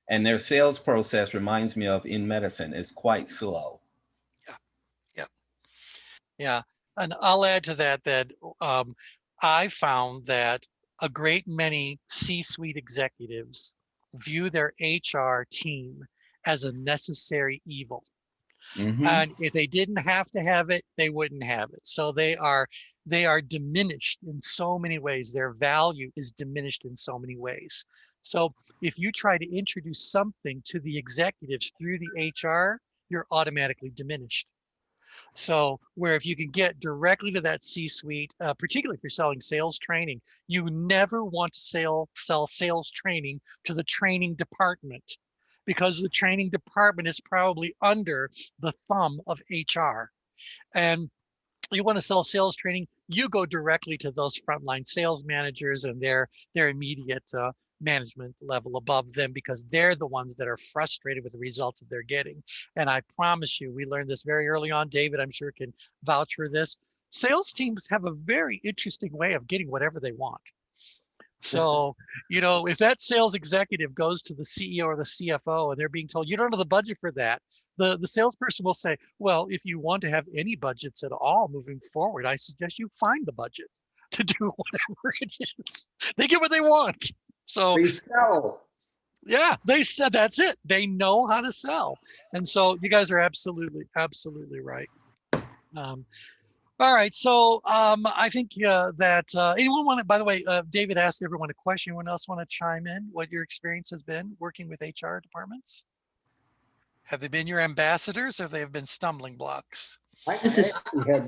And their sales process reminds me of in medicine is quite slow. Yeah, and I'll add to that that I found that a great many C-suite executives view their HR team as a necessary evil. Mhm. And if they didn't have to have it, they wouldn't have it. So they are diminished in so many ways. Their value is diminished in so many ways. So if you try to introduce something to the executives through the HR, you're automatically diminished. So where if you can get directly to that C-suite, particularly if you're selling sales training, you never want to sell sales training to the training department, because the training department is probably under the thumb of HR. And you want to sell sales training, you go directly to those frontline sales managers and their immediate management level above them, because they're the ones that are frustrated with the results that they're getting. And I promise you, we learned this very early on. David, I'm sure, can vouch for this. Sales teams have a very interesting way of getting whatever they want. So, if that sales executive goes to the CEO or the CFO and they're being told, you don't have the budget for that, the salesperson will say, well, if you want to have any budgets at all moving forward, I suggest you find the budget to do whatever it is. They get what they want. So, They sell. yeah, they said that's it. They know how to sell. And so you guys are absolutely right. All right, so I think that anyone want to, by the way, David asked everyone a question. Anyone else want to chime in what your experience has been working with HR departments? Have they been your ambassadors or they have been stumbling blocks? This is-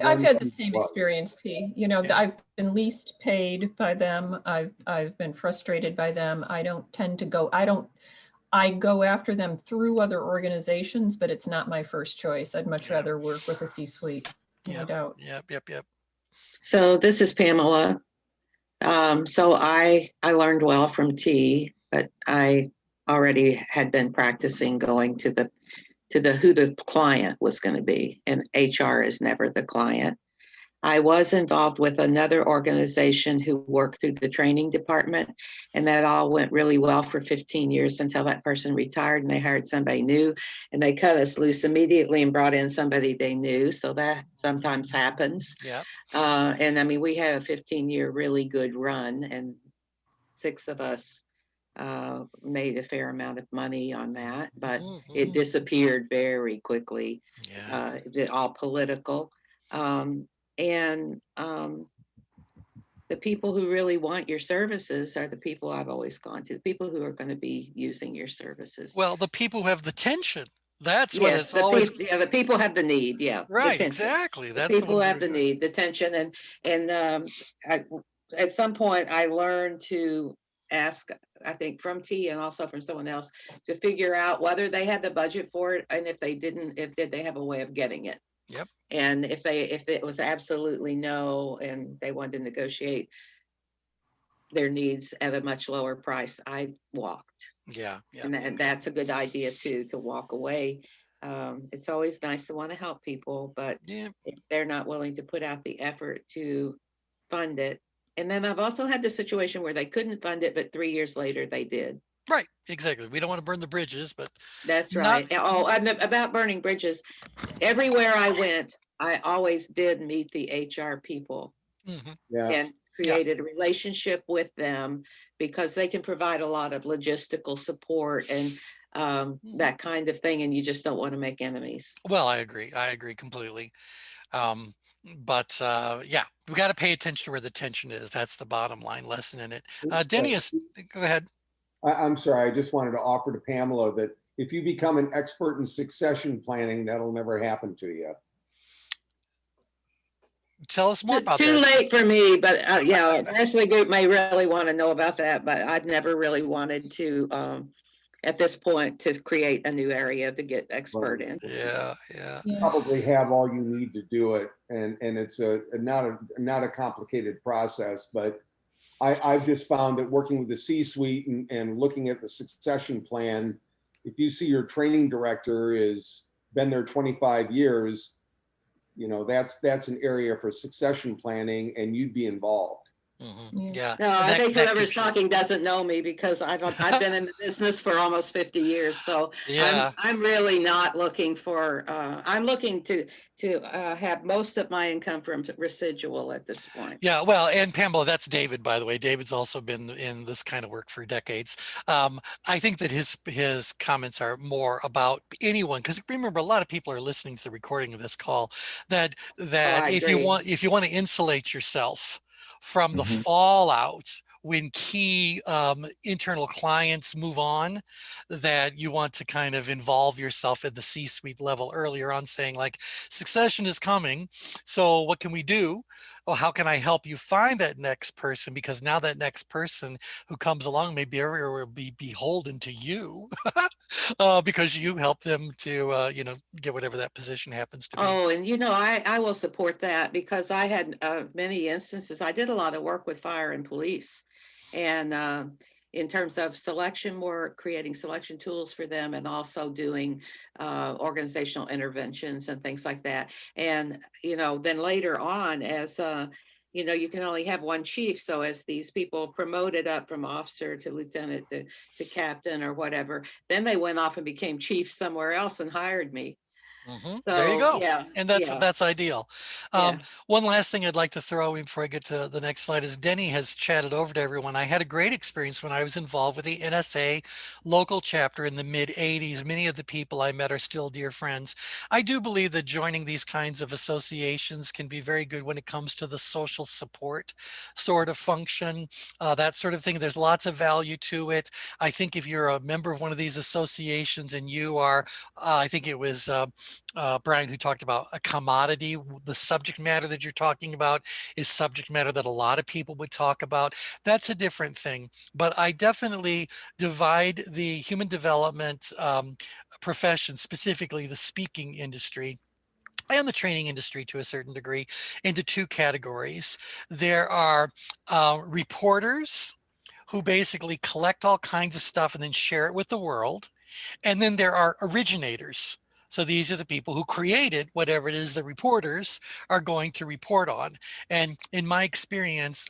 I've had the same experience, T. Yeah. I've been least paid by them. I've been frustrated by them. I don't tend to go, I go after them through other organizations, but it's not my first choice. I'd much Yeah. rather work with a C-suite. No Yep. doubt. Yep. So this is Pamela. So I learned well from T, but I already had been practicing going to the who the client was going to be, and HR is never the client. I was involved with another organization who worked through the training department, and that all went really well for 15 years until that person retired and they hired somebody new, and they cut us loose immediately and brought in somebody they knew. So that sometimes happens. Yeah. And I mean, we had a 15-year really good run, and 6 of us made a fair amount of money on that, but it disappeared very quickly. Yeah. All political. The people who really want your services are the people I've always gone to, the people who are going to be using your services. Well, the people who have the tension. That's what Yes, it's always. the people have the need. Yeah, the Right. tension. Exactly. The That's people what have the need, the tension, and at some point I learned to ask, I think from T and also from someone else, to figure out whether they had the budget for it, and if they didn't, did they have a way of getting it. Yep. And if it was absolutely no, and they wanted to negotiate their needs at a much lower price, I walked. Yeah. And that's a good idea too, to walk away. It's always nice to want to help people, but Yeah. if they're not willing to put out the effort to fund it. And then I've also had the situation where they couldn't fund it, but 3 years later they did. Right. Exactly. We don't want to burn the bridges, but That's not- right. Oh, and about burning bridges, everywhere I went, I always did meet the HR people Mhm. Yeah. and created a relationship with them, because they can provide a lot of logistical support and that kind of thing, and you just don't want to make enemies. Well, I agree completely. But yeah, we got to pay attention to where the tension is. That's the bottom line lesson in it. Denny, go ahead. I'm sorry, I just wanted to offer to Pamela that if you become an expert in succession planning, that'll never happen to you. Tell us more about Too that. late for me, but yeah, Nestle Group may really want to know about that, but I've never really wanted to, at this point, to create a new area to get expert in. Yeah. Probably have all you need to do it, and it's not a complicated process, but I've just found that working with the C-suite and looking at the succession plan, if you see your training director is been there 25 years, that's an area for succession planning, and you'd be involved. Mhm. Yeah. Yeah. No, and I think that whoever's gives you- talking doesn't know me because I've been in the business for almost 50 years. So Yeah. I'm really not looking for, I'm looking to have most of my income from residual at this point. Yeah, well, and Pamela, that's David, by the way. David's also been in this kind of work for decades. I think that his comments are more about anyone, because remember, a lot of people are listening to the recording of this call. That I if you agree. want to insulate yourself from the Mhm. fallout when key internal clients move on, that you want to kind of involve yourself at the C-suite level earlier on, saying like, succession is coming. So what can we do? Well, how can I help you find that next person? Because now that next person who comes along may be beholden to you because you help them to, get whatever that position happens to be. Oh, and I will support that because I had many instances. I did a lot of work with fire and police, and in terms of selection work, creating selection tools for them, and also doing organizational interventions and things like that. And then later on, as you can only have one chief. So as these people promoted up from officer to lieutenant to captain or whatever, then they went off and became chiefs somewhere else and hired me. There you So go. yeah, And yeah, that's ideal. yeah. One last thing I'd like to throw in before I get to the next slide is Denny has chatted over to everyone. I had a great experience when I was involved with the NSA local chapter in the mid 80s. Many of the people I met are still dear friends. I do believe that joining these kinds of associations can be very good when it comes to the social support sort of function, that sort of thing. There's lots of value to it. I think if you're a member of one of these associations and you are, I think it was Brian, who talked about a commodity. The subject matter that you're talking about is subject matter that a lot of people would talk about. That's a different thing. But I definitely divide the human development profession, specifically the speaking industry, and the training industry to a certain degree, into two categories. There are reporters who basically collect all kinds of stuff and then share it with the world. And then there are originators. So these are the people who created whatever it is the reporters are going to report on. And in my experience,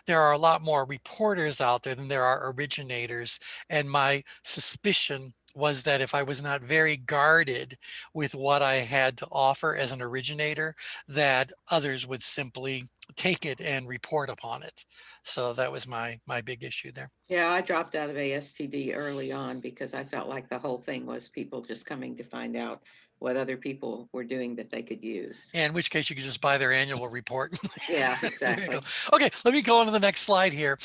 there are a lot more reporters out there than there are originators. And my suspicion was that if I was not very guarded with what I had to offer as an originator, that others would simply take it and report upon it. So that was my big issue there. Yeah, I dropped out of ASTD early on because I felt like the whole thing was people just coming to find out what other people were doing that they could use. In which case you could just buy their annual report. Yeah, There you go. exactly. Okay, let me go on to the next slide here.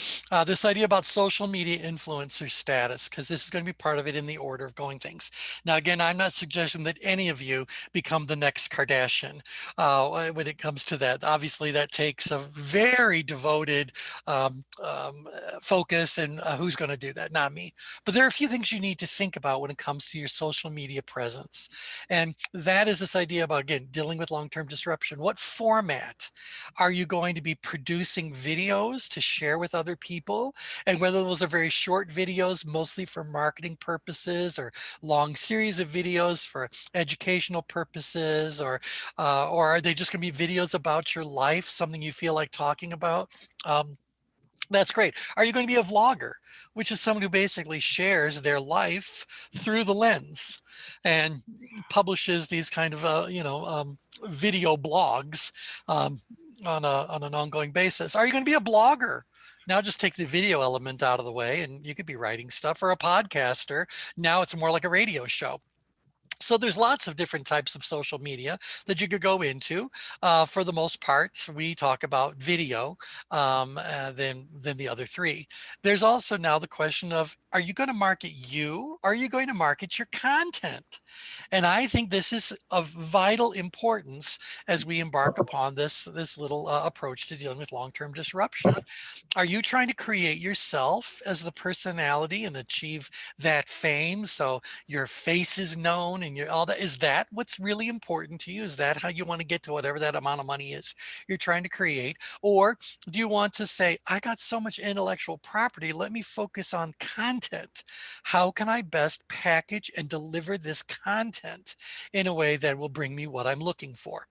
This idea about social media influencer status, because this is going to be part of it in the order of going things. Now, again, I'm not suggesting that any of you become the next Kardashian when it comes to that. Obviously, that takes a very devoted focus, and who's going to do that? Not me. But there are a few things you need to think about when it comes to your social media presence. And that is this idea about, again, dealing with long-term disruption. What format are you going to be producing videos to share with other people? And whether those are very short videos, mostly for marketing purposes, or long series of videos for educational purposes, or are they just going to be videos about your life, something you feel like talking about? That's great. Are you going to be a vlogger, which is someone who basically shares their life through the lens and publishes these kind of, video blogs on an ongoing basis? Are you going to be a blogger? Now just take the video element out of the way and you could be writing stuff, or a podcaster. Now it's more like a radio show. So there's lots of different types of social media that you could go into. For the most part, we talk about video than the other three. There's also now the question of, are you going to market you? Or are you going to market your content? And I think this is of vital importance as we embark upon this little approach to dealing with long-term disruption. Are you trying to create yourself as the personality and achieve that fame, so your face is known and all that? Is that what's really important to you? Is that how you want to get to whatever that amount of money is you're trying to create? Or do you want to say, I got so much intellectual property, let me focus on content. How can I best package and deliver this content in a way that will bring me what I'm looking for?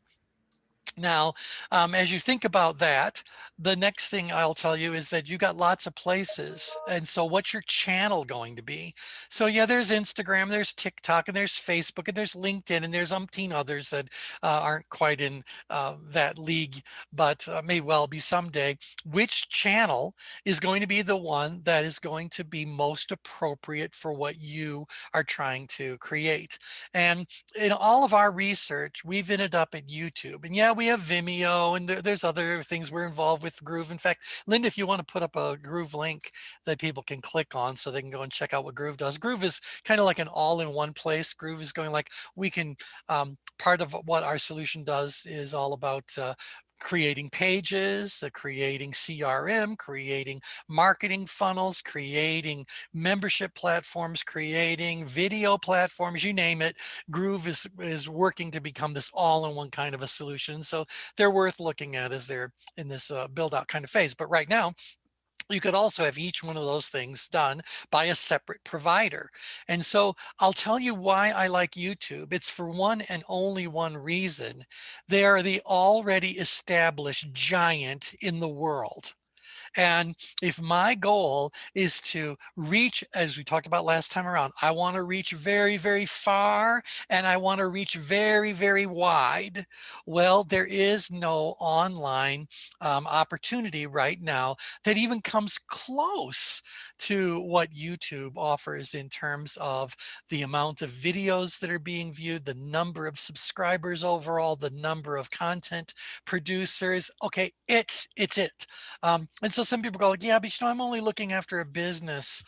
Now, as you think about that, the next thing I'll tell you is that you got lots of places. And so what's your channel going to be? So yeah, there's Instagram, there's TikTok, and there's Facebook, and there's LinkedIn, and there's umpteen others that aren't quite in that league, but may well be someday. Which channel is going to be the one that is going to be most appropriate for what you are trying to create? And in all of our research, we've ended up at YouTube. And yeah, we have Vimeo, and there's other things we're involved with Groove. In fact, Linda, if you want to put up a Groove link that people can click on so they can go and check out what Groove does. Groove is kind of like an all-in-one place. Groove is going like we can, part of what our solution does is all about creating pages, creating CRM, creating marketing funnels, creating membership platforms, creating video platforms, you name it. Groove is working to become this all-in-one kind of a solution. So they're worth looking at as they're in this build out kind of phase. But right now, you could also have each one of those things done by a separate provider. And so I'll tell you why I like YouTube. It's for one and only one reason. They are the already established giant in the world. And if my goal is to reach, as we talked about last time around, I want to reach very, very far and I want to reach very, very wide. Well, there is no online opportunity right now that even comes close to what YouTube offers in terms of the amount of videos that are being viewed, the number of subscribers overall, the number of content producers. Okay, it's it. And so some people go, like, yeah, but you know, I'm only looking after a business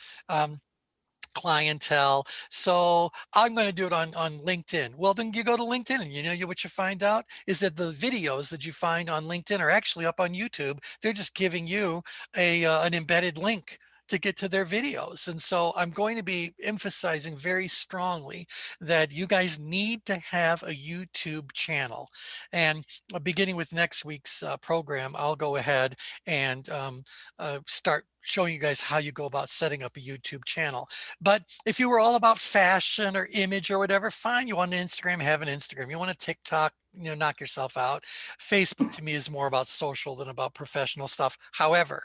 clientele. So I'm going to do it on LinkedIn. Well, then you go to LinkedIn and what you find out is that the videos that you find on LinkedIn are actually up on YouTube. They're just giving you an embedded link to get to their videos. And so I'm going to be emphasizing very strongly that you guys need to have a YouTube channel. And beginning with next week's program, I'll go ahead and start showing you guys how you go about setting up a YouTube channel. But if you were all about fashion or image or whatever, fine. You want an Instagram, have an Instagram. You want a TikTok, knock yourself out. Facebook to me is more about social than about professional stuff. However,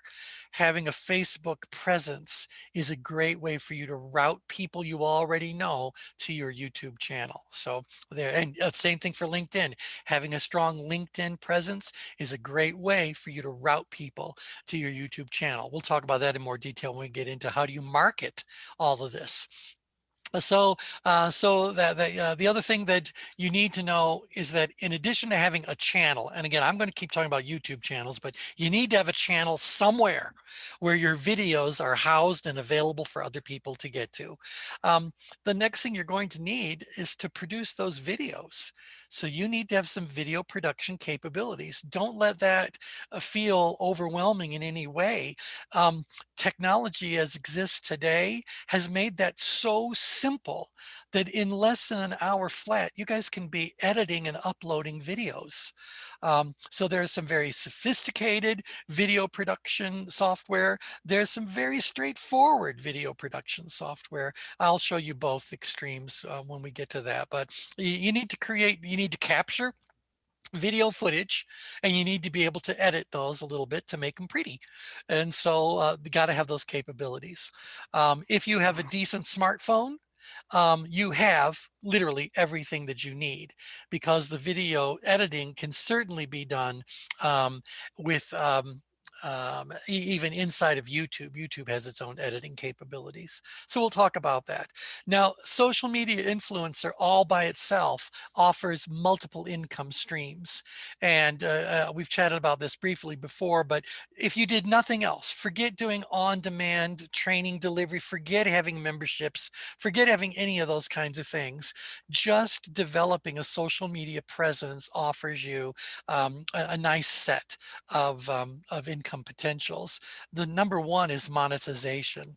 having a Facebook presence is a great way for you to route people you already know to your YouTube channel. So there, and same thing for LinkedIn. Having a strong LinkedIn presence is a great way for you to route people to your YouTube channel. We'll talk about that in more detail when we get into how do you market all of this. So the other thing that you need to know is that in addition to having a channel, and again, I'm going to keep talking about YouTube channels, but you need to have a channel somewhere where your videos are housed and available for other people to get to. The next thing you're going to need is to produce those videos. So you need to have some video production capabilities. Don't let that feel overwhelming in any way. Technology as exists today has made that so simple that in less than an hour flat, you guys can be editing and uploading videos. So there's some very sophisticated video production software. There's some very straightforward video production software. I'll show you both extremes when we get to that, but you need to create, you need to capture video footage, and you need to be able to edit those a little bit to make them pretty. And so you got to have those capabilities. If you have a decent smartphone, you have literally everything that you need, because the video editing can certainly be done with even inside of YouTube. YouTube has its own editing capabilities. So we'll talk about that. Now, social media influencer all by itself offers multiple income streams. And we've chatted about this briefly before, but if you did nothing else, forget doing on-demand training delivery, forget having memberships, forget having any of those kinds of things. Just developing a social media presence offers you a nice set of income potentials. The number one is monetization.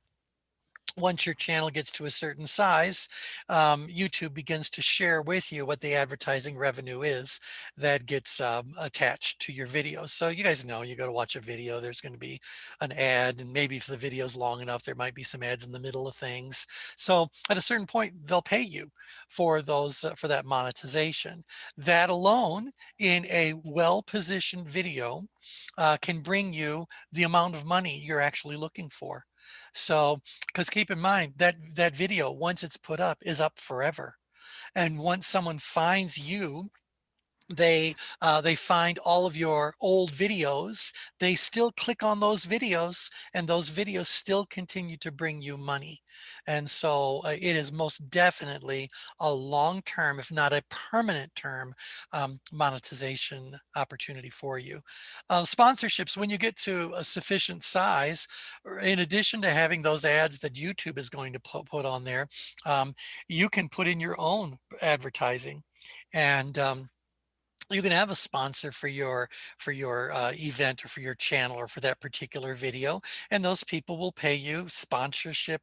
once your channel gets to a certain size, YouTube begins to share with you what the advertising revenue is that gets attached to your video. So you guys know, you go to watch a video, there's going to be an ad, and maybe if the video is long enough, there might be some ads in the middle of things. So at a certain point, they'll pay you for those for that monetization. That alone, in a well-positioned video, can bring you the amount of money you're actually looking for. So, because keep in mind that that video, once it's put up, is up forever. And once someone finds you, they find all of your old videos, they still click on those videos, and those videos still continue to bring you money. And so it is most definitely a long-term, if not a permanent term, monetization opportunity for you. Sponsorships, when you get to a sufficient size, in addition to having those ads that YouTube is going to put on there, you can put in your own advertising. And you can have a sponsor for your event or for your channel or for that particular video, and those people will pay you sponsorship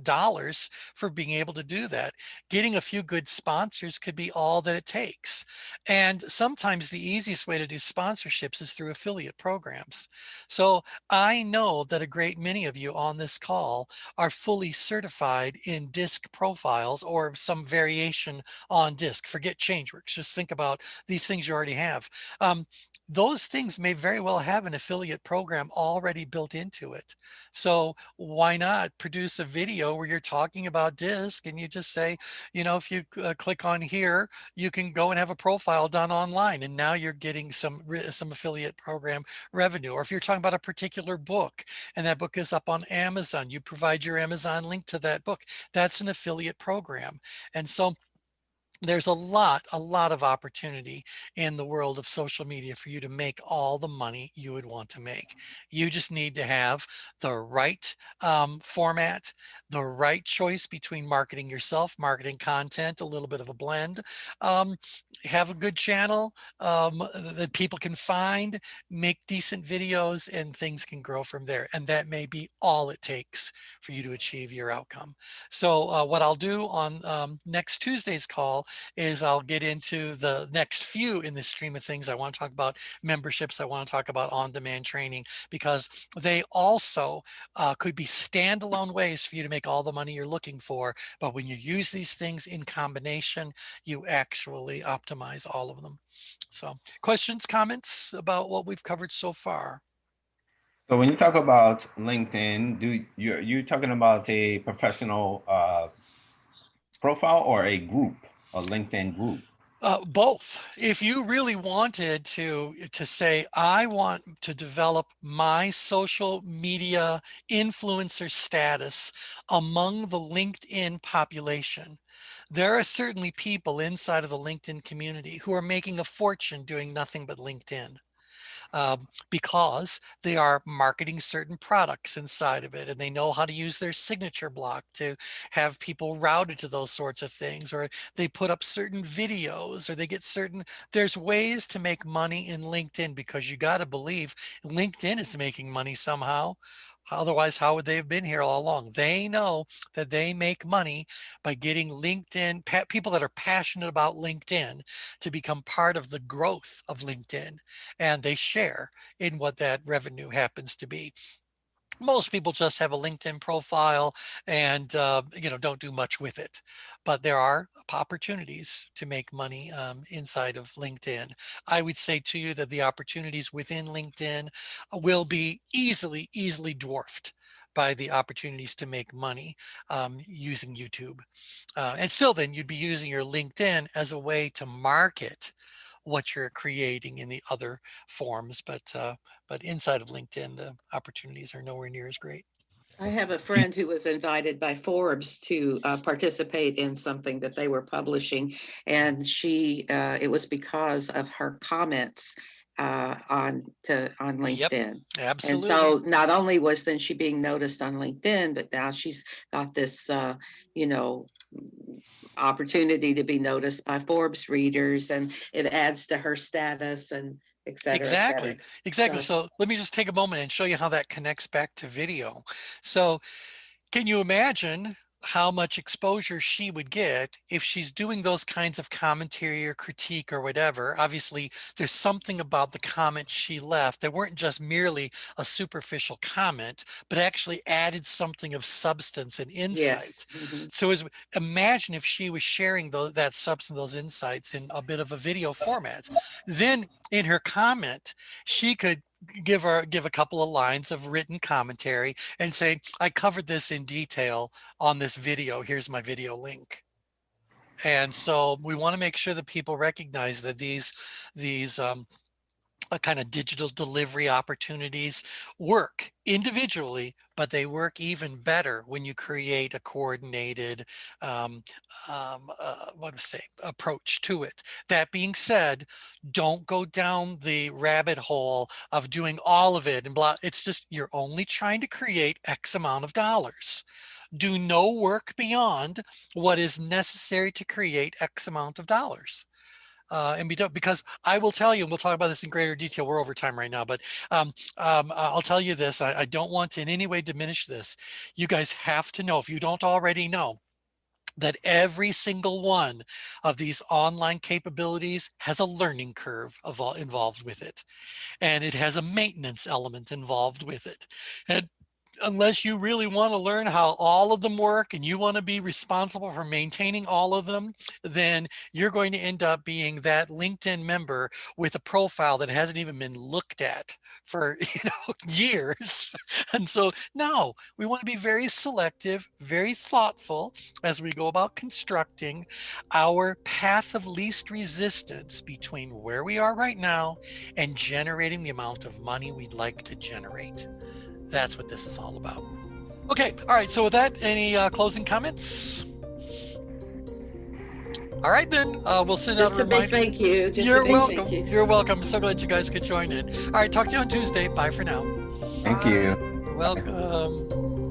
dollars for being able to do that. Getting a few good sponsors could be all that it takes, and sometimes the easiest way to do sponsorships is through affiliate programs. So I know that a great many of you on this call are fully certified in DISC profiles or some variation on DISC. Forget ChangeWorks, just think about these things you already have. Those things may very well have an affiliate program already built into it. So why not produce a video where you're talking about DISC, and you just say, if you click on here, you can go and have a profile done online, and now you're getting some affiliate program revenue. Or if you're talking about a particular book and that book is up on Amazon, you provide your Amazon link to that book. That's an affiliate program. And so there's a lot of opportunity in the world of social media for you to make all the money you would want to make. You just need to have the right format, the right choice between marketing yourself, marketing content, a little bit of a blend, have a good channel that people can find, make decent videos, and things can grow from there. And that may be all it takes for you to achieve your outcome. So what I'll do on next Tuesday's call is I'll get into the next few in this stream of things. I want to talk about memberships. I want to talk about on-demand training, because they also could be standalone ways for you to make all the money you're looking for. But when you use these things in combination, you actually optimize all of them. So questions, comments about what we've covered so far? So when you talk about LinkedIn, you're talking about a professional profile or a group, a LinkedIn group? Both. If you really wanted to say, I want to develop my social media influencer status among the LinkedIn population, there are certainly people inside of the LinkedIn community who are making a fortune doing nothing but LinkedIn. Because they are marketing certain products inside of it, and they know how to use their signature block to have people routed to those sorts of things, or they put up certain videos, or they get there's ways to make money in LinkedIn, because you got to believe LinkedIn is making money somehow. Otherwise, how would they have been here all along? They know that they make money by getting LinkedIn, people that are passionate about LinkedIn, to become part of the growth of LinkedIn, and they share in what that revenue happens to be. Most people just have a LinkedIn profile and don't do much with it, but there are opportunities to make money inside of LinkedIn. I would say to you that the opportunities within LinkedIn will be easily dwarfed by the opportunities to make money using YouTube. And still then you'd be using your LinkedIn as a way to market what you're creating in the other forms, but inside of LinkedIn, the opportunities are nowhere near as great. I have a friend who was invited by Forbes to participate in something that they were publishing, and it was because of her comments on LinkedIn. Yep, absolutely. And so not only was then she being noticed on LinkedIn, but now she's got this, opportunity to be noticed by Forbes readers, and it adds to her status and et cetera, Exactly. et cetera. So let me just take a moment and show you how that connects back to video. So Can you imagine how much exposure she would get if she's doing those kinds of commentary or critique or whatever? Obviously, there's something about the comments she left that weren't just merely a superficial comment, but actually added something of substance and insight. Yes. Mhm. So imagine if she was sharing that substance, those insights in a bit of a video format. Then in her comment, she could give a couple of lines of written commentary and say, I covered this in detail on this video. Here's my video link. And so we want to make sure that people recognize that these kind of digital delivery opportunities work individually, but they work even better when you create a coordinated approach to it. That being said, don't go down the rabbit hole of doing all of it and blah. It's just, you're only trying to create X amount of dollars. Do no work beyond what is necessary to create X amount of dollars. And be done, because I will tell you, and we'll talk about this in greater detail. We're over time right now, but I'll tell you this. I don't want to in any way diminish this. You guys have to know, if you don't already know, that every single one of these online capabilities has a learning curve involved with it. And it has a maintenance element involved with it. And unless you really want to learn how all of them work and you want to be responsible for maintaining all of them, then you're going to end up being that LinkedIn member with a profile that hasn't even been looked at for years. And so no, we want to be very selective, very thoughtful as we go about constructing our path of least resistance between where we are right now and generating the amount of money we'd like to generate. That's what this is all about. Okay, all right, so with that, any closing comments? All right, then, we'll send out Just a a big reminder. thank you. Just a You're big welcome. thank you. You're welcome. So glad you guys could join in. All right, talk to you on Tuesday. Bye for now. Thank you. You're welcome.